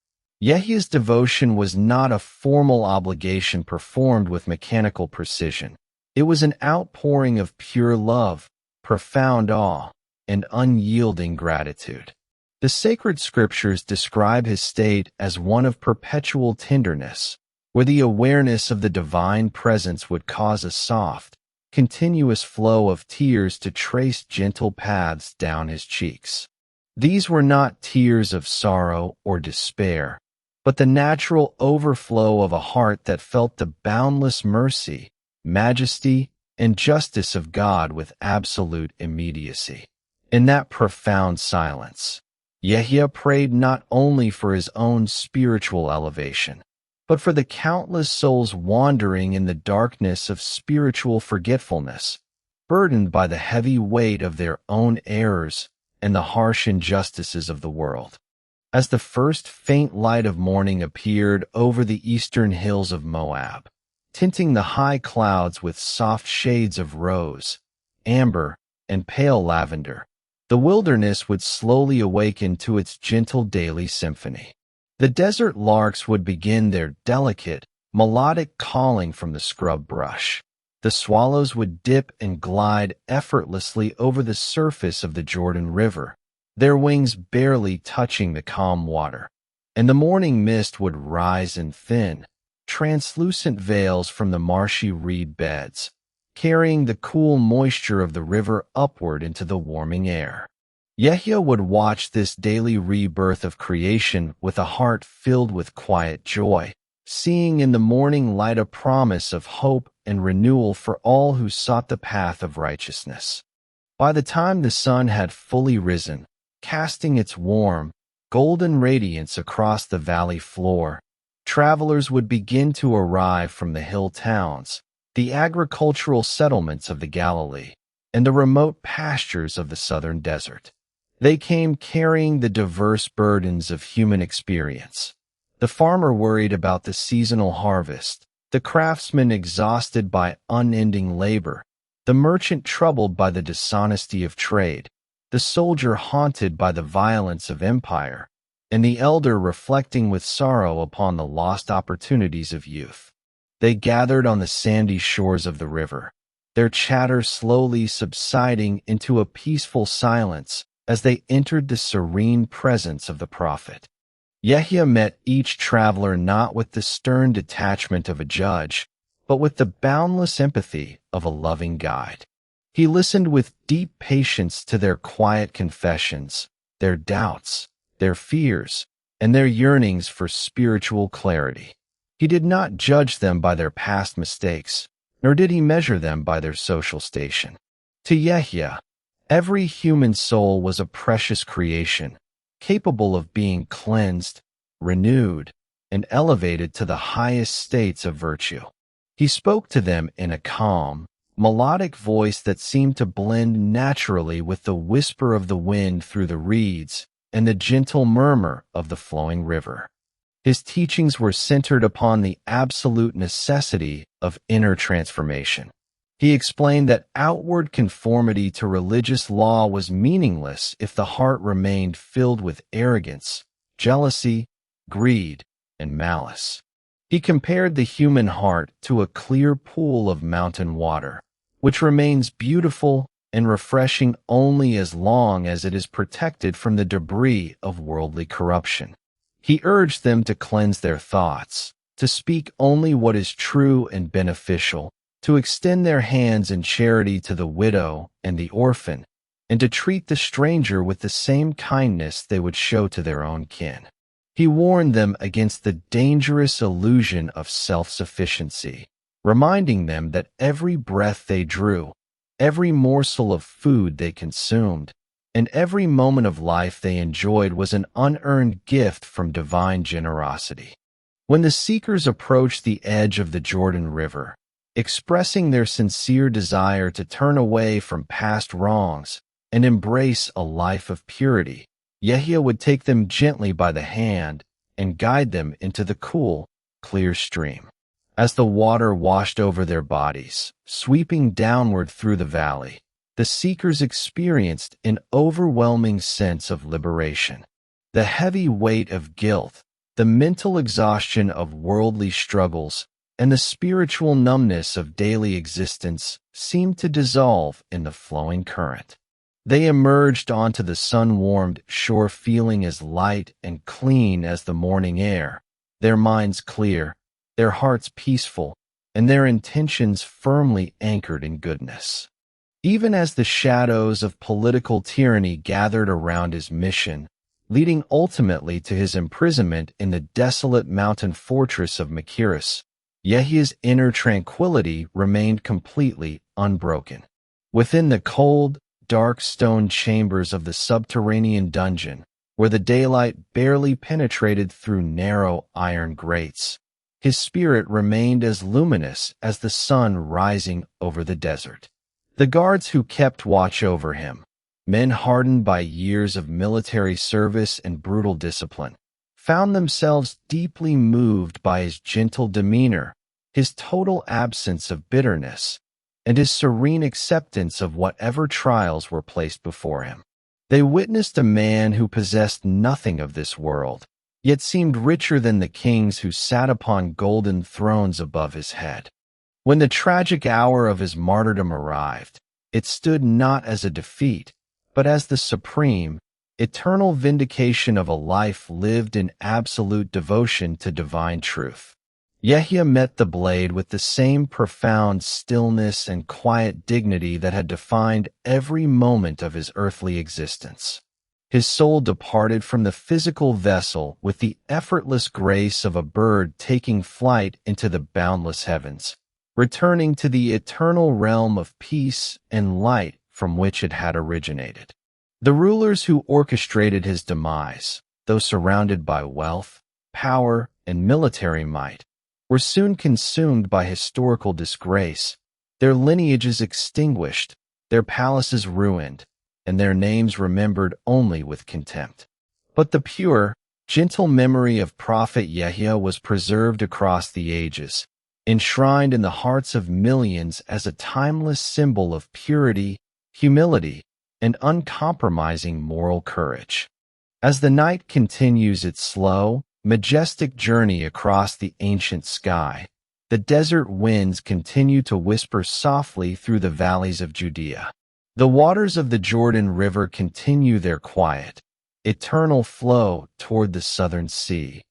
Yahya's devotion was not a formal obligation performed with mechanical precision. It was an outpouring of pure love, profound awe, and unyielding gratitude. The sacred scriptures describe his state as one of perpetual tenderness, where the awareness of the divine presence would cause a soft, continuous flow of tears to trace gentle paths down his cheeks. These were not tears of sorrow or despair, but the natural overflow of a heart that felt the boundless mercy, majesty, and justice of God with absolute immediacy. In that profound silence, Yahya prayed not only for his own spiritual elevation, but for the countless souls wandering in the darkness of spiritual forgetfulness, burdened by the heavy weight of their own errors and the harsh injustices of the world. As the first faint light of morning appeared over the eastern hills of Moab, tinting the high clouds with soft shades of rose, amber, and pale lavender, the wilderness would slowly awaken to its gentle daily symphony. The desert larks would begin their delicate, melodic calling from the scrub brush. The swallows would dip and glide effortlessly over the surface of the Jordan River, their wings barely touching the calm water. And the morning mist would rise in thin, translucent veils from the marshy reed beds, carrying the cool moisture of the river upward into the warming air. Yahya would watch this daily rebirth of creation with a heart filled with quiet joy, seeing in the morning light a promise of hope and renewal for all who sought the path of righteousness. By the time the sun had fully risen, casting its warm, golden radiance across the valley floor, travelers would begin to arrive from the hill towns, the agricultural settlements of the Galilee, and the remote pastures of the southern desert. They came carrying the diverse burdens of human experience. The farmer worried about the seasonal harvest, the craftsman exhausted by unending labor, the merchant troubled by the dishonesty of trade, the soldier haunted by the violence of empire, and the elder reflecting with sorrow upon the lost opportunities of youth. They gathered on the sandy shores of the river, their chatter slowly subsiding into a peaceful silence as they entered the serene presence of the prophet. Yahya met each traveler not with the stern detachment of a judge, but with the boundless empathy of a loving guide. He listened with deep patience to their quiet confessions, their doubts, their fears, and their yearnings for spiritual clarity. He did not judge them by their past mistakes, nor did he measure them by their social station. To Yahya, every human soul was a precious creation, capable of being cleansed, renewed, and elevated to the highest states of virtue. He spoke to them in a calm, melodic voice that seemed to blend naturally with the whisper of the wind through the reeds and the gentle murmur of the flowing river. His teachings were centered upon the absolute necessity of inner transformation. He explained that outward conformity to religious law was meaningless if the heart remained filled with arrogance, jealousy, greed, and malice. He compared the human heart to a clear pool of mountain water, which remains beautiful and refreshing only as long as it is protected from the debris of worldly corruption. He urged them to cleanse their thoughts, to speak only what is true and beneficial, to extend their hands in charity to the widow and the orphan, and to treat the stranger with the same kindness they would show to their own kin. He warned them against the dangerous illusion of self-sufficiency, reminding them that every breath they drew, every morsel of food they consumed, and every moment of life they enjoyed was an unearned gift from divine generosity. When the seekers approached the edge of the Jordan River, expressing their sincere desire to turn away from past wrongs and embrace a life of purity, Yahya would take them gently by the hand and guide them into the cool, clear stream. As the water washed over their bodies, sweeping downward through the valley, the seekers experienced an overwhelming sense of liberation. The heavy weight of guilt, the mental exhaustion of worldly struggles, and the spiritual numbness of daily existence seemed to dissolve in the flowing current. They emerged onto the sun-warmed shore feeling as light and clean as the morning air, their minds clear, their hearts peaceful, and their intentions firmly anchored in goodness. Even as the shadows of political tyranny gathered around his mission, leading ultimately to his imprisonment in the desolate mountain fortress of Machaerus, Yahya's inner tranquility remained completely unbroken. Within the cold, dark stone chambers of the subterranean dungeon, where the daylight barely penetrated through narrow iron grates, his spirit remained as luminous as the sun rising over the desert. The guards who kept watch over him, men hardened by years of military service and brutal discipline, found themselves deeply moved by his gentle demeanor, his total absence of bitterness, and his serene acceptance of whatever trials were placed before him. They witnessed a man who possessed nothing of this world, yet seemed richer than the kings who sat upon golden thrones above his head. When the tragic hour of his martyrdom arrived, it stood not as a defeat, but as the supreme, eternal vindication of a life lived in absolute devotion to divine truth. Yahya met the blade with the same profound stillness and quiet dignity that had defined every moment of his earthly existence. His soul departed from the physical vessel with the effortless grace of a bird taking flight into the boundless heavens, returning to the eternal realm of peace and light from which it had originated. The rulers who orchestrated his demise, though surrounded by wealth, power, and military might, were soon consumed by historical disgrace, their lineages extinguished, their palaces ruined, and their names remembered only with contempt. But the pure, gentle memory of Prophet Yahya was preserved across the ages, enshrined in the hearts of millions as a timeless symbol of purity, humility, and uncompromising moral courage. As the night continues its slow, majestic journey across the ancient sky, the desert winds continue to whisper softly through the valleys of Judea. The waters of the Jordan River continue their quiet, eternal flow toward the southern sea,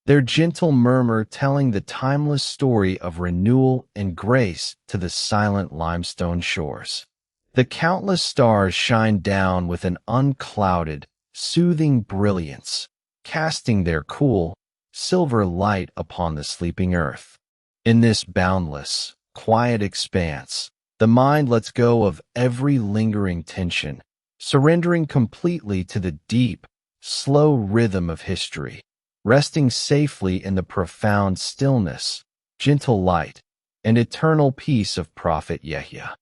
their gentle murmur telling the timeless story of renewal and grace to the silent limestone shores. The countless stars shine down with an unclouded, soothing brilliance, casting their cool, silver light upon the sleeping earth. In this boundless, quiet expanse, the mind lets go of every lingering tension, surrendering completely to the deep, slow rhythm of history, resting safely in the profound stillness, gentle light, and eternal peace of Prophet Yahya.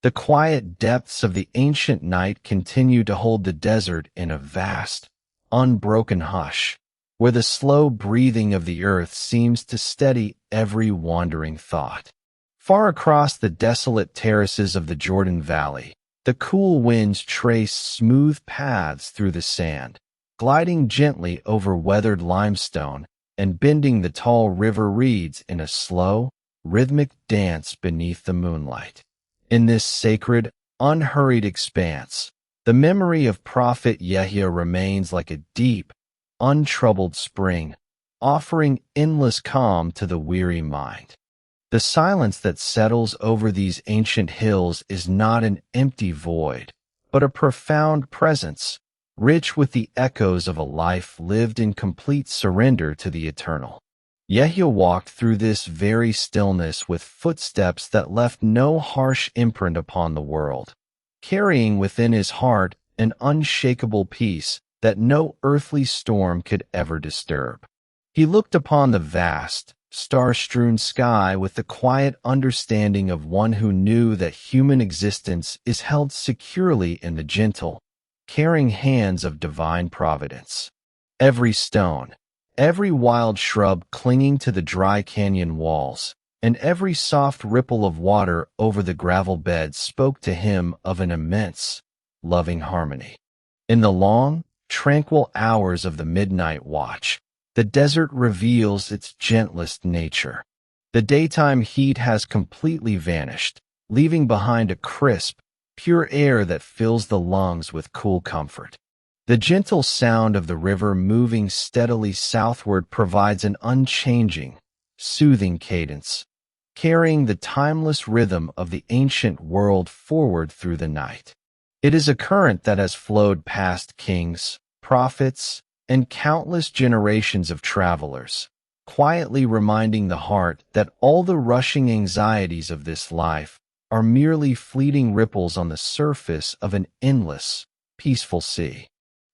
The quiet depths of the ancient night continue to hold the desert in a vast, unbroken hush, where the slow breathing of the earth seems to steady every wandering thought. Far across the desolate terraces of the Jordan Valley, the cool winds trace smooth paths through the sand, gliding gently over weathered limestone and bending the tall river reeds in a slow, rhythmic dance beneath the moonlight. In this sacred, unhurried expanse, the memory of Prophet Yahya remains like a deep, untroubled spring, offering endless calm to the weary mind. The silence that settles over these ancient hills is not an empty void, but a profound presence, rich with the echoes of a life lived in complete surrender to the eternal. Yahya walked through this very stillness with footsteps that left no harsh imprint upon the world, carrying within his heart an unshakable peace that no earthly storm could ever disturb. He looked upon the vast, star-strewn sky with the quiet understanding of one who knew that human existence is held securely in the gentle, caring hands of divine providence. Every stone, every wild shrub clinging to the dry canyon walls, and every soft ripple of water over the gravel beds spoke to him of an immense, loving harmony. In the long, tranquil hours of the midnight watch, the desert reveals its gentlest nature. The daytime heat has completely vanished, leaving behind a crisp, pure air that fills the lungs with cool comfort. The gentle sound of the river moving steadily southward provides an unchanging, soothing cadence, carrying the timeless rhythm of the ancient world forward through the night. It is a current that has flowed past kings, prophets, and countless generations of travelers, quietly reminding the heart that all the rushing anxieties of this life are merely fleeting ripples on the surface of an endless, peaceful sea.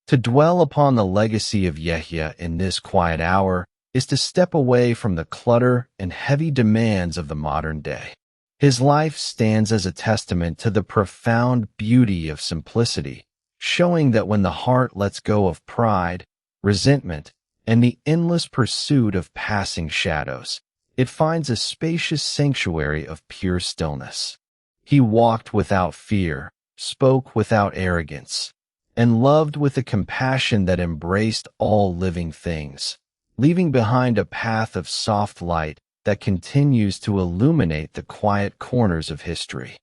To dwell upon the legacy of Yahya in this quiet hour is to step away from the clutter and heavy demands of the modern day. His life stands as a testament to the profound beauty of simplicity, showing that when the heart lets go of pride, resentment, and the endless pursuit of passing shadows, it finds a spacious sanctuary of pure stillness. He walked without fear, spoke without arrogance, and loved with a compassion that embraced all living things, leaving behind a path of soft light that continues to illuminate the quiet corners of history.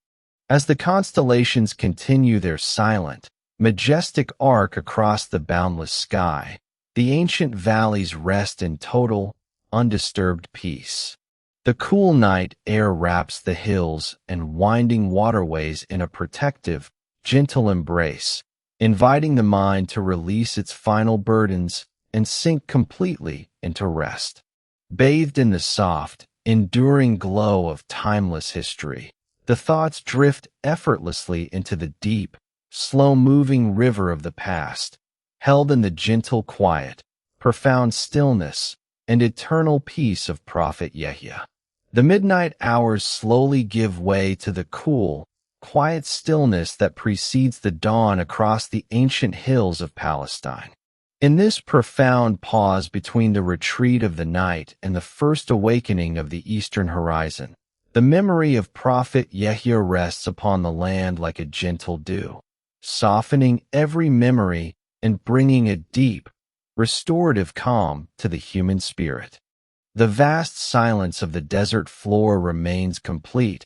As the constellations continue their silent, majestic arc across the boundless sky, the ancient valleys rest in total, undisturbed peace. The cool night air wraps the hills and winding waterways in a protective, gentle embrace, inviting the mind to release its final burdens and sink completely into rest. Bathed in the soft, enduring glow of timeless history, the thoughts drift effortlessly into the deep, slow-moving river of the past, held in the gentle quiet, profound stillness, and eternal peace of Prophet Yahya. The midnight hours slowly give way to the cool, quiet stillness that precedes the dawn across the ancient hills of Palestine. In this profound pause between the retreat of the night and the first awakening of the eastern horizon, the memory of Prophet Yahya rests upon the land like a gentle dew, softening every memory and bringing a deep, restorative calm to the human spirit. The vast silence of the desert floor remains complete,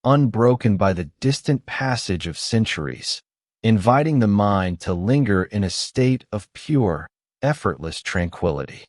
unbroken by the distant passage of centuries, inviting the mind to linger in a state of pure, effortless tranquility.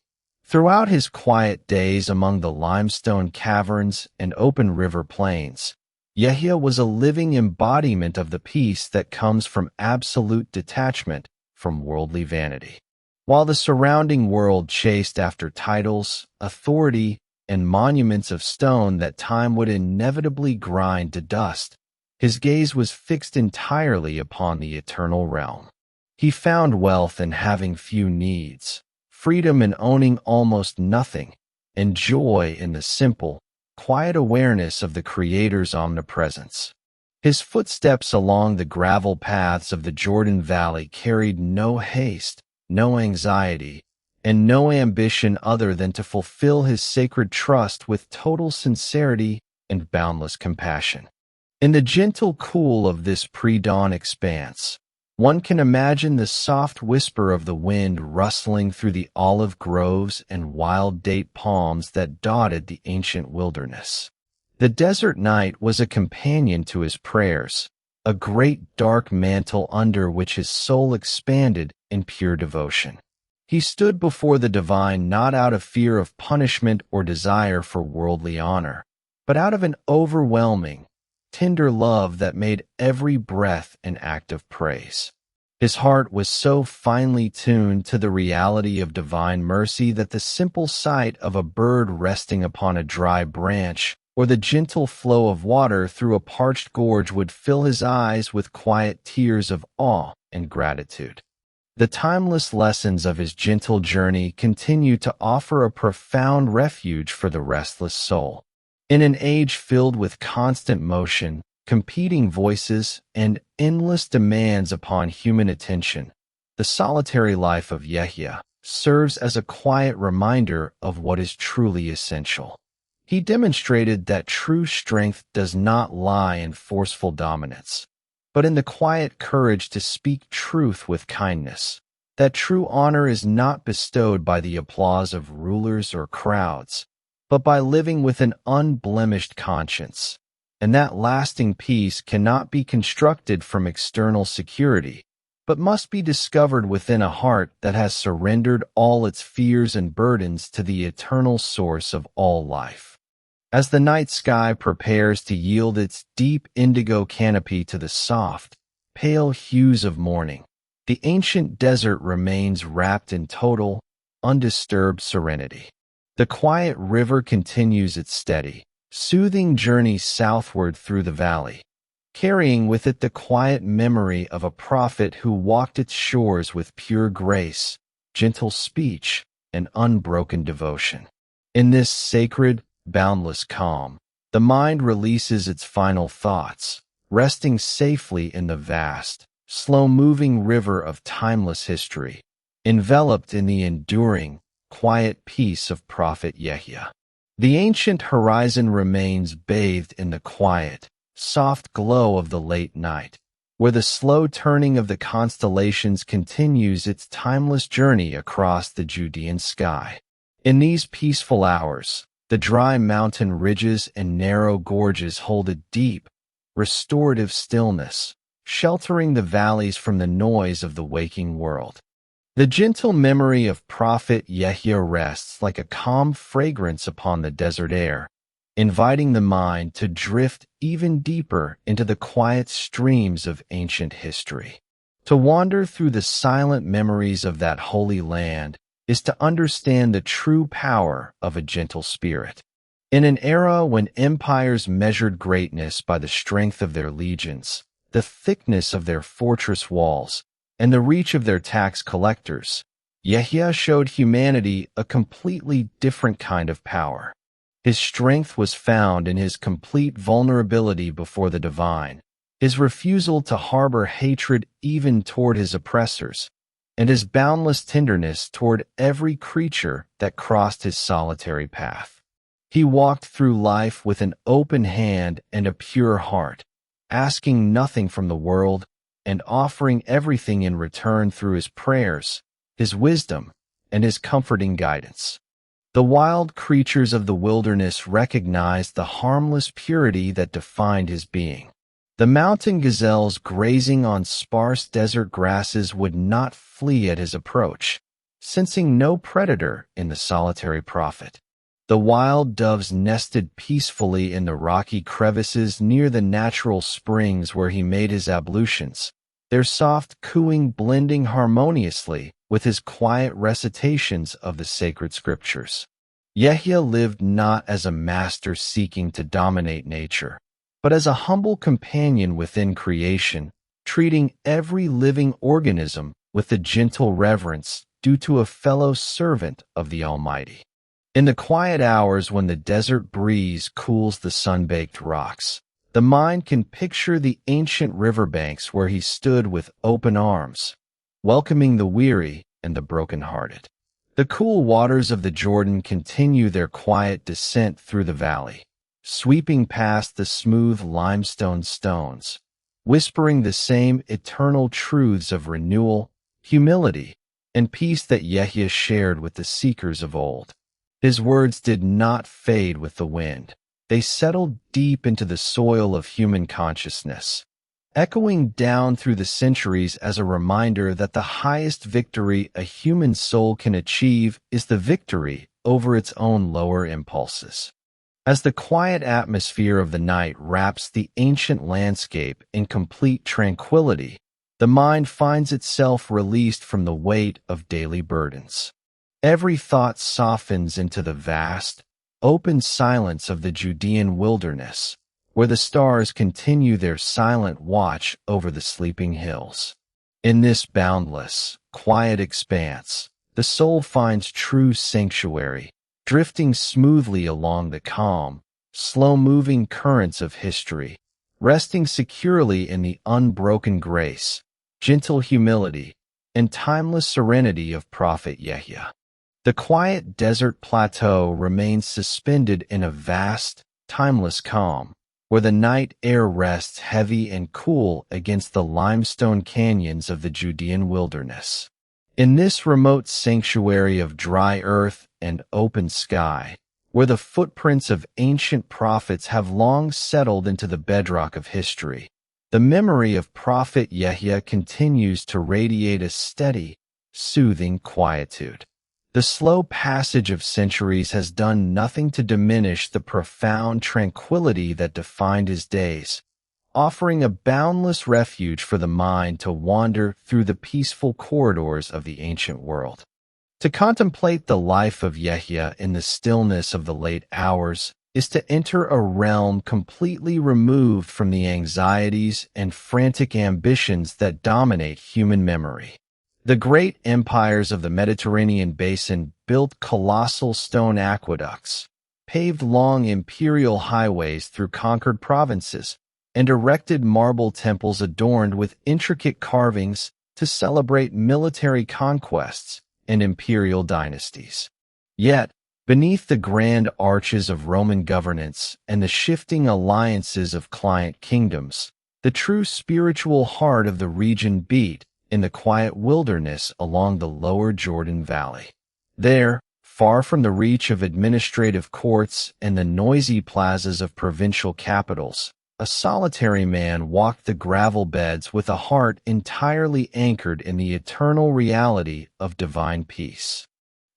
Throughout his quiet days among the limestone caverns and open river plains, Yahya was a living embodiment of the peace that comes from absolute detachment from worldly vanity. While the surrounding world chased after titles, authority, and monuments of stone that time would inevitably grind to dust, his gaze was fixed entirely upon the eternal realm. He found wealth in having few needs, freedom in owning almost nothing, and joy in the simple, quiet awareness of the Creator's omnipresence. His footsteps along the gravel paths of the Jordan Valley carried no haste, no anxiety, and no ambition other than to fulfill his sacred trust with total sincerity and boundless compassion. In the gentle cool of this pre-dawn expanse, one can imagine the soft whisper of the wind rustling through the olive groves and wild date palms that dotted the ancient wilderness. The desert night was a companion to his prayers, a great dark mantle under which his soul expanded in pure devotion. He stood before the divine not out of fear of punishment or desire for worldly honor, but out of an overwhelming, tender love that made every breath an act of praise. His heart was so finely tuned to the reality of divine mercy that the simple sight of a bird resting upon a dry branch or the gentle flow of water through a parched gorge would fill his eyes with quiet tears of awe and gratitude. The timeless lessons of his gentle journey continue to offer a profound refuge for the restless soul. In an age filled with constant motion, competing voices, and endless demands upon human attention, the solitary life of Yahya serves as a quiet reminder of what is truly essential. He demonstrated that true strength does not lie in forceful dominance, but in the quiet courage to speak truth with kindness. That true honor is not bestowed by the applause of rulers or crowds, but by living with an unblemished conscience. And that lasting peace cannot be constructed from external security, but must be discovered within a heart that has surrendered all its fears and burdens to the eternal source of all life. As the night sky prepares to yield its deep indigo canopy to the soft, pale hues of morning, the ancient desert remains wrapped in total, undisturbed serenity. The quiet river continues its steady, soothing journey southward through the valley, carrying with it the quiet memory of a prophet who walked its shores with pure grace, gentle speech, and unbroken devotion. In this sacred, boundless calm, the mind releases its final thoughts, resting safely in the vast, slow-moving river of timeless history, enveloped in the enduring, quiet peace of Prophet Yahya. The ancient horizon remains bathed in the quiet, soft glow of the late night, where the slow turning of the constellations continues its timeless journey across the Judean sky. In these peaceful hours, the dry mountain ridges and narrow gorges hold a deep, restorative stillness, sheltering the valleys from the noise of the waking world. The gentle memory of Prophet Yahya rests like a calm fragrance upon the desert air, inviting the mind to drift even deeper into the quiet streams of ancient history. To wander through the silent memories of that holy land is to understand the true power of a gentle spirit. In an era when empires measured greatness by the strength of their legions, the thickness of their fortress walls, and the reach of their tax collectors, Yahya showed humanity a completely different kind of power. His strength was found in his complete vulnerability before the divine, his refusal to harbor hatred even toward his oppressors, and his boundless tenderness toward every creature that crossed his solitary path. He walked through life with an open hand and a pure heart, asking nothing from the world and offering everything in return through his prayers, his wisdom, and his comforting guidance. The wild creatures of the wilderness recognized the harmless purity that defined his being. The mountain gazelles grazing on sparse desert grasses would not flee at his approach, sensing no predator in the solitary prophet. The wild doves nested peacefully in the rocky crevices near the natural springs where he made his ablutions, their soft cooing blending harmoniously with his quiet recitations of the sacred scriptures. Yahya lived not as a master seeking to dominate nature, but as a humble companion within creation, treating every living organism with the gentle reverence due to a fellow servant of the Almighty. In the quiet hours when the desert breeze cools the sun-baked rocks, the mind can picture the ancient riverbanks where he stood with open arms, welcoming the weary and the broken-hearted. The cool waters of the Jordan continue their quiet descent through the valley, sweeping past the smooth limestone stones, whispering the same eternal truths of renewal, humility, and peace that Yahya shared with the seekers of old. His words did not fade with the wind. They settled deep into the soil of human consciousness, echoing down through the centuries as a reminder that the highest victory a human soul can achieve is the victory over its own lower impulses. As the quiet atmosphere of the night wraps the ancient landscape in complete tranquility, the mind finds itself released from the weight of daily burdens. Every thought softens into the vast, open silence of the Judean wilderness, where the stars continue their silent watch over the sleeping hills. In this boundless, quiet expanse, the soul finds true sanctuary, drifting smoothly along the calm, slow-moving currents of history, resting securely in the unbroken grace, gentle humility, and timeless serenity of Prophet Yahya. The quiet desert plateau remains suspended in a vast, timeless calm, where the night air rests heavy and cool against the limestone canyons of the Judean wilderness. In this remote sanctuary of dry earth and open sky, where the footprints of ancient prophets have long settled into the bedrock of history, the memory of Prophet Yahya continues to radiate a steady, soothing quietude. The slow passage of centuries has done nothing to diminish the profound tranquility that defined his days, offering a boundless refuge for the mind to wander through the peaceful corridors of the ancient world. To contemplate the life of Yahya in the stillness of the late hours is to enter a realm completely removed from the anxieties and frantic ambitions that dominate human memory. The great empires of the Mediterranean basin built colossal stone aqueducts, paved long imperial highways through conquered provinces, and erected marble temples adorned with intricate carvings to celebrate military conquests and imperial dynasties. Yet, beneath the grand arches of Roman governance and the shifting alliances of client kingdoms, the true spiritual heart of the region beat in the quiet wilderness along the lower Jordan Valley. There, far from the reach of administrative courts and the noisy plazas of provincial capitals, a solitary man walked the gravel beds with a heart entirely anchored in the eternal reality of divine peace.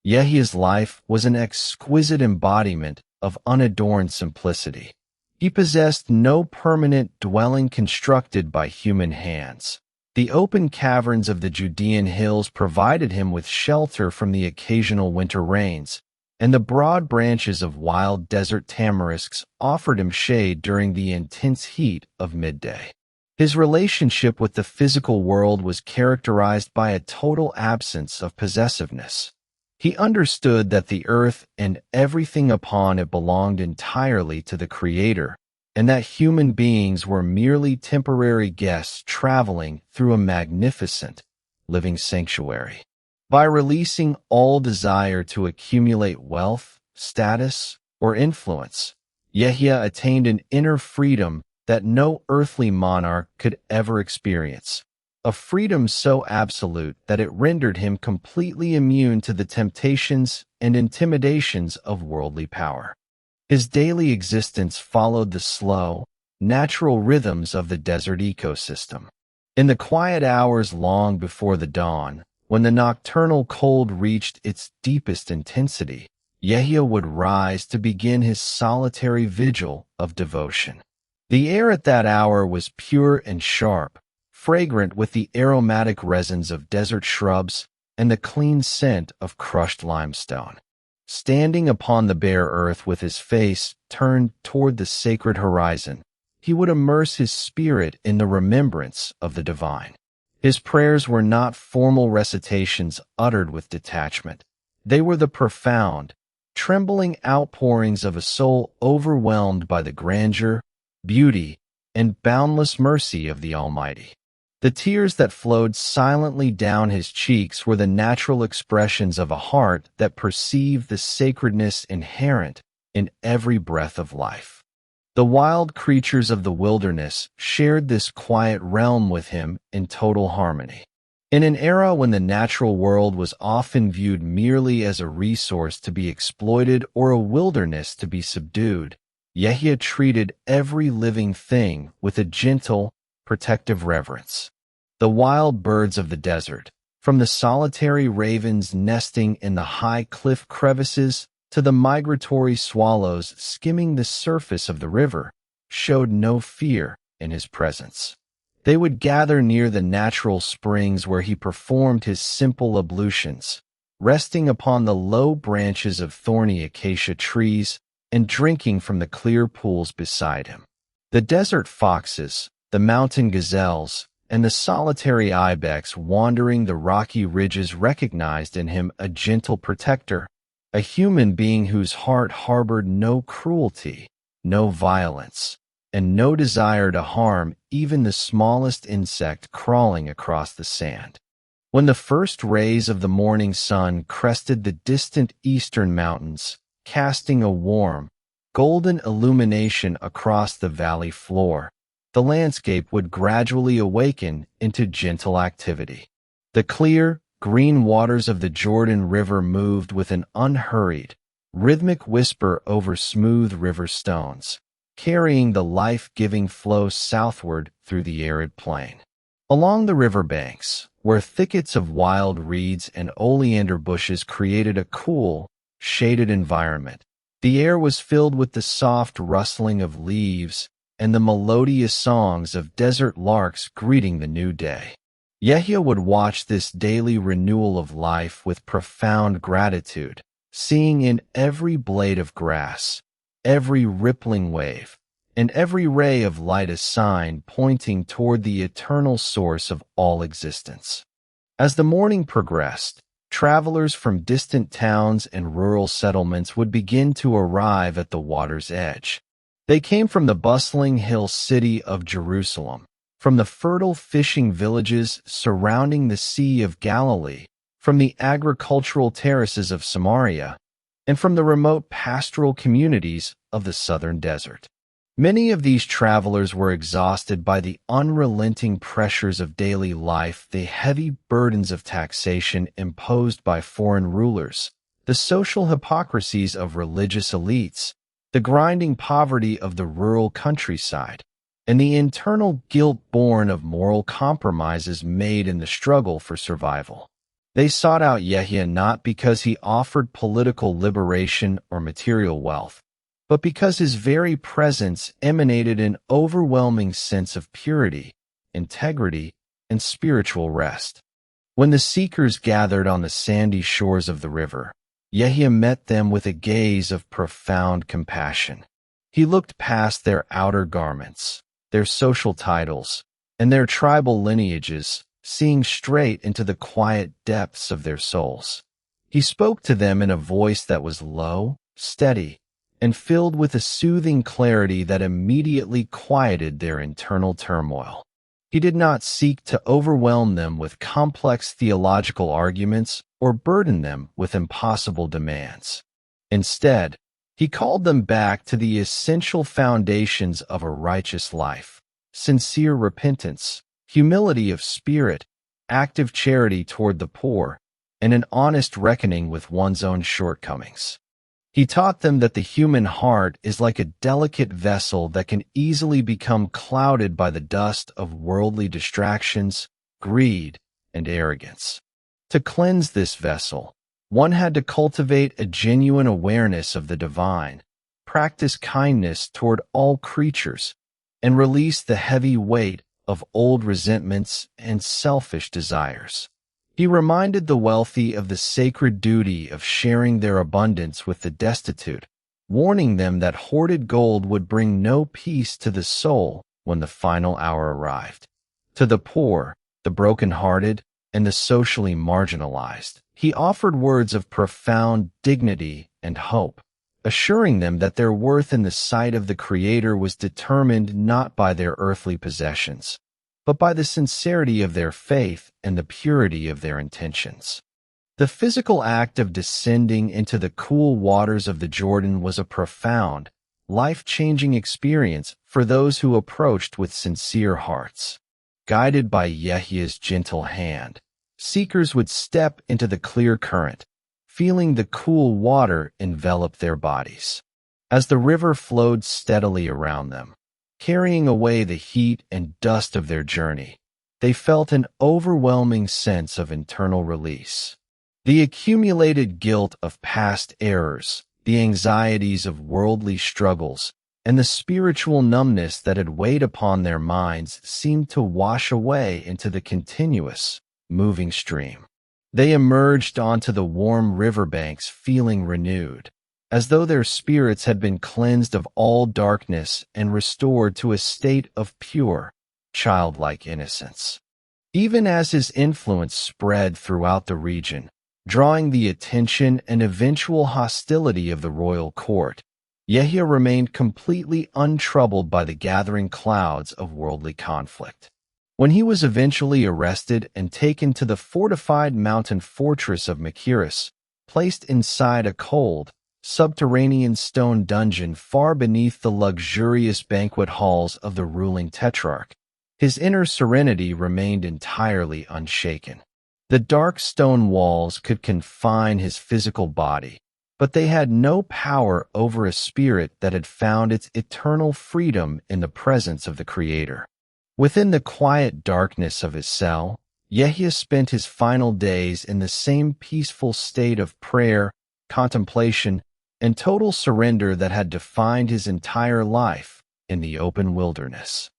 Yahya's life was an exquisite embodiment of unadorned simplicity. He possessed no permanent dwelling constructed by human hands. The open caverns of the Judean hills provided him with shelter from the occasional winter rains, and the broad branches of wild desert tamarisks offered him shade during the intense heat of midday. His relationship with the physical world was characterized by a total absence of possessiveness. He understood that the earth and everything upon it belonged entirely to the Creator, and that human beings were merely temporary guests traveling through a magnificent, living sanctuary. By releasing all desire to accumulate wealth, status, or influence, Yahya attained an inner freedom that no earthly monarch could ever experience, a freedom so absolute that it rendered him completely immune to the temptations and intimidations of worldly power. His daily existence followed the slow, natural rhythms of the desert ecosystem. In the quiet hours long before the dawn, when the nocturnal cold reached its deepest intensity, Yahya would rise to begin his solitary vigil of devotion. The air at that hour was pure and sharp, fragrant with the aromatic resins of desert shrubs and the clean scent of crushed limestone. Standing upon the bare earth with his face turned toward the sacred horizon, he would immerse his spirit in the remembrance of the divine. His prayers were not formal recitations uttered with detachment. They were the profound, trembling outpourings of a soul overwhelmed by the grandeur, beauty, and boundless mercy of the Almighty. The tears that flowed silently down his cheeks were the natural expressions of a heart that perceived the sacredness inherent in every breath of life. The wild creatures of the wilderness shared this quiet realm with him in total harmony. In an era when the natural world was often viewed merely as a resource to be exploited or a wilderness to be subdued, Yahya treated every living thing with a gentle, protective reverence. The wild birds of the desert, from the solitary ravens nesting in the high cliff crevices to the migratory swallows skimming the surface of the river, showed no fear in his presence. They would gather near the natural springs where he performed his simple ablutions, resting upon the low branches of thorny acacia trees and drinking from the clear pools beside him. The desert foxes, the mountain gazelles, and the solitary ibex wandering the rocky ridges recognized in him a gentle protector, a human being whose heart harbored no cruelty, no violence, and no desire to harm even the smallest insect crawling across the sand. When the first rays of the morning sun crested the distant eastern mountains, casting a warm, golden illumination across the valley floor, the landscape would gradually awaken into gentle activity. The clear, green waters of the Jordan River moved with an unhurried, rhythmic whisper over smooth river stones, carrying the life-giving flow southward through the arid plain. Along the riverbanks, where thickets of wild reeds and oleander bushes created a cool, shaded environment, the air was filled with the soft rustling of leaves and the melodious songs of desert larks greeting the new day. Yahya would watch this daily renewal of life with profound gratitude, seeing in every blade of grass, every rippling wave, and every ray of light a sign pointing toward the eternal source of all existence. As the morning progressed, travelers from distant towns and rural settlements would begin to arrive at the water's edge. They came from the bustling hill city of Jerusalem, from the fertile fishing villages surrounding the Sea of Galilee, from the agricultural terraces of Samaria, and from the remote pastoral communities of the southern desert. Many of these travelers were exhausted by the unrelenting pressures of daily life, the heavy burdens of taxation imposed by foreign rulers, the social hypocrisies of religious elites, the grinding poverty of the rural countryside, and the internal guilt born of moral compromises made in the struggle for survival. They sought out Yahya not because he offered political liberation or material wealth, but because his very presence emanated an overwhelming sense of purity, integrity, and spiritual rest. When the seekers gathered on the sandy shores of the river, Yahya met them with a gaze of profound compassion. He looked past their outer garments, their social titles, and their tribal lineages, seeing straight into the quiet depths of their souls. He spoke to them in a voice that was low, steady, and filled with a soothing clarity that immediately quieted their internal turmoil. He did not seek to overwhelm them with complex theological arguments or burden them with impossible demands. Instead, he called them back to the essential foundations of a righteous life: sincere repentance, humility of spirit, active charity toward the poor, and an honest reckoning with one's own shortcomings. He taught them that the human heart is like a delicate vessel that can easily become clouded by the dust of worldly distractions, greed, and arrogance. To cleanse this vessel, one had to cultivate a genuine awareness of the divine, practice kindness toward all creatures, and release the heavy weight of old resentments and selfish desires. He reminded the wealthy of the sacred duty of sharing their abundance with the destitute, warning them that hoarded gold would bring no peace to the soul when the final hour arrived. To the poor, the broken-hearted, and the socially marginalized, he offered words of profound dignity and hope, assuring them that their worth in the sight of the Creator was determined not by their earthly possessions, but by the sincerity of their faith and the purity of their intentions. The physical act of descending into the cool waters of the Jordan was a profound, life-changing experience for those who approached with sincere hearts. Guided by Yahya's gentle hand, seekers would step into the clear current, feeling the cool water envelop their bodies. As the river flowed steadily around them, carrying away the heat and dust of their journey, they felt an overwhelming sense of internal release. The accumulated guilt of past errors, the anxieties of worldly struggles, and the spiritual numbness that had weighed upon their minds seemed to wash away into the continuous, moving stream. They emerged onto the warm riverbanks feeling renewed, as though their spirits had been cleansed of all darkness and restored to a state of pure, childlike innocence. Even as his influence spread throughout the region, drawing the attention and eventual hostility of the royal court, Yahya remained completely untroubled by the gathering clouds of worldly conflict. When he was eventually arrested and taken to the fortified mountain fortress of Machaerus, placed inside a cold, subterranean stone dungeon far beneath the luxurious banquet halls of the ruling tetrarch, his inner serenity remained entirely unshaken. The dark stone walls could confine his physical body, but they had no power over a spirit that had found its eternal freedom in the presence of the Creator. Within the quiet darkness of his cell, Yahya spent his final days in the same peaceful state of prayer, contemplation, and total surrender that had defined his entire life in the open wilderness.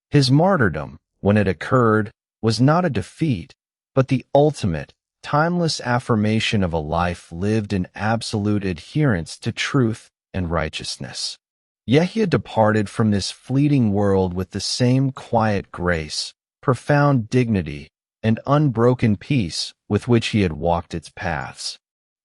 His martyrdom, when it occurred, was not a defeat, but the ultimate, timeless affirmation of a life lived in absolute adherence to truth and righteousness. Yahya departed from this fleeting world with the same quiet grace, profound dignity, and unbroken peace with which he had walked its paths.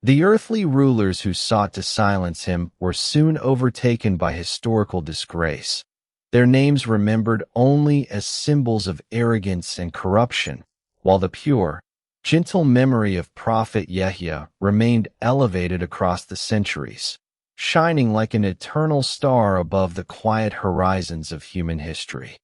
The earthly rulers who sought to silence him were soon overtaken by historical disgrace, their names remembered only as symbols of arrogance and corruption, while the pure, gentle memory of Prophet Yahya remained elevated across the centuries, shining like an eternal star above the quiet horizons of human history.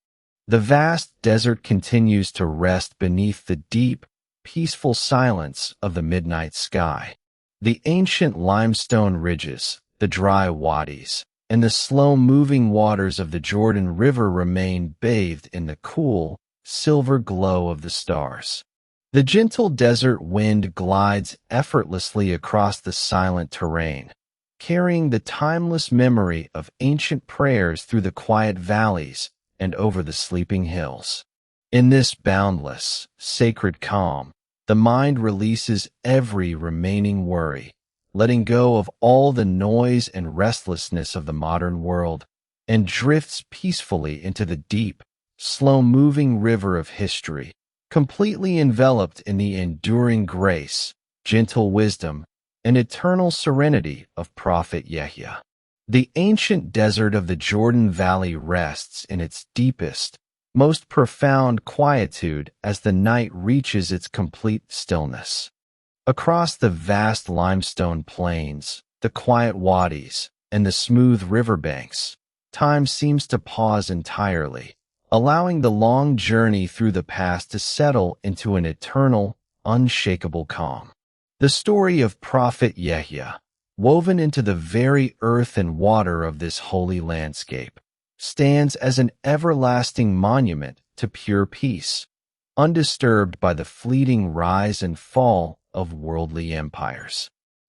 The vast desert continues to rest beneath the deep, peaceful silence of the midnight sky. The ancient limestone ridges, the dry wadis, and the slow-moving waters of the Jordan River remain bathed in the cool, silver glow of the stars. The gentle desert wind glides effortlessly across the silent terrain, carrying the timeless memory of ancient prayers through the quiet valleys and over the sleeping hills. In this boundless, sacred calm, the mind releases every remaining worry, letting go of all the noise and restlessness of the modern world, and drifts peacefully into the deep, slow-moving river of history, completely enveloped in the enduring grace, gentle wisdom, and eternal serenity of Prophet Yahya. The ancient desert of the Jordan Valley rests in its deepest, most profound quietude as the night reaches its complete stillness. Across the vast limestone plains, the quiet wadis, and the smooth riverbanks, time seems to pause entirely, allowing the long journey through the past to settle into an eternal, unshakable calm. The story of Prophet Yahya, woven into the very earth and water of this holy landscape, stands as an everlasting monument to pure peace, undisturbed by the fleeting rise and fall of worldly empires.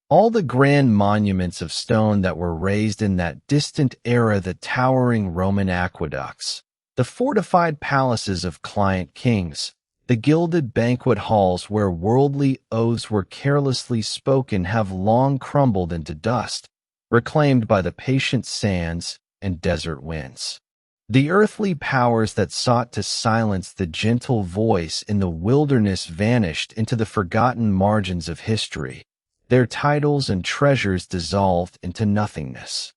All the grand monuments of stone that were raised in that distant era, the towering Roman aqueducts, the fortified palaces of client kings, the gilded banquet halls where worldly oaths were carelessly spoken, have long crumbled into dust, reclaimed by the patient sands and desert winds. The earthly powers that sought to silence the gentle voice in the wilderness vanished into the forgotten margins of history, their titles and treasures dissolved into nothingness.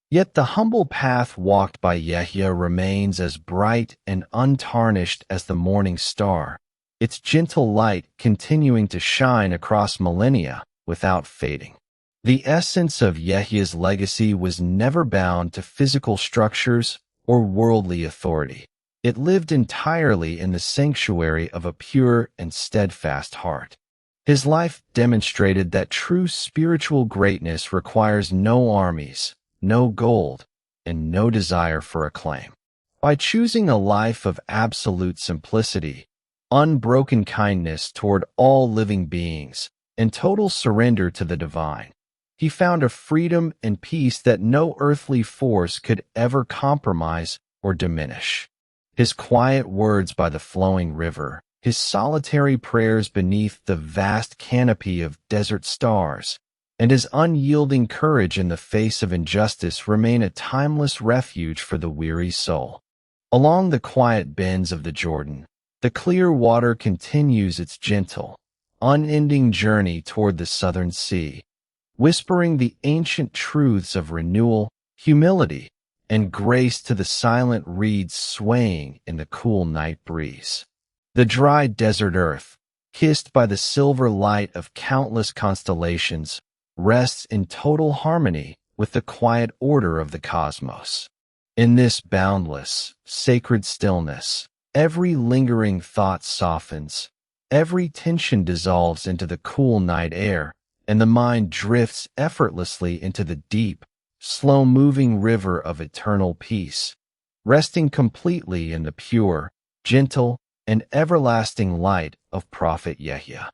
Yet the humble path walked by Yahya remains as bright and untarnished as the morning star, its gentle light continuing to shine across millennia without fading. The essence of Yahya's legacy was never bound to physical structures or worldly authority. It lived entirely in the sanctuary of a pure and steadfast heart. His life demonstrated that true spiritual greatness requires no armies, no gold, and no desire for acclaim. By choosing a life of absolute simplicity, unbroken kindness toward all living beings, and total surrender to the divine, he found a freedom and peace that no earthly force could ever compromise or diminish. His quiet words by the flowing river, his solitary prayers beneath the vast canopy of desert stars, and his unyielding courage in the face of injustice remain a timeless refuge for the weary soul. Along the quiet bends of the Jordan, the clear water continues its gentle, unending journey toward the southern sea, whispering the ancient truths of renewal, humility, and grace to the silent reeds swaying in the cool night breeze. The dry desert earth, kissed by the silver light of countless constellations, rests in total harmony with the quiet order of the cosmos. In this boundless, sacred stillness, every lingering thought softens, every tension dissolves into the cool night air, and the mind drifts effortlessly into the deep, slow-moving river of eternal peace, resting completely in the pure, gentle, and everlasting light of Prophet Yahya.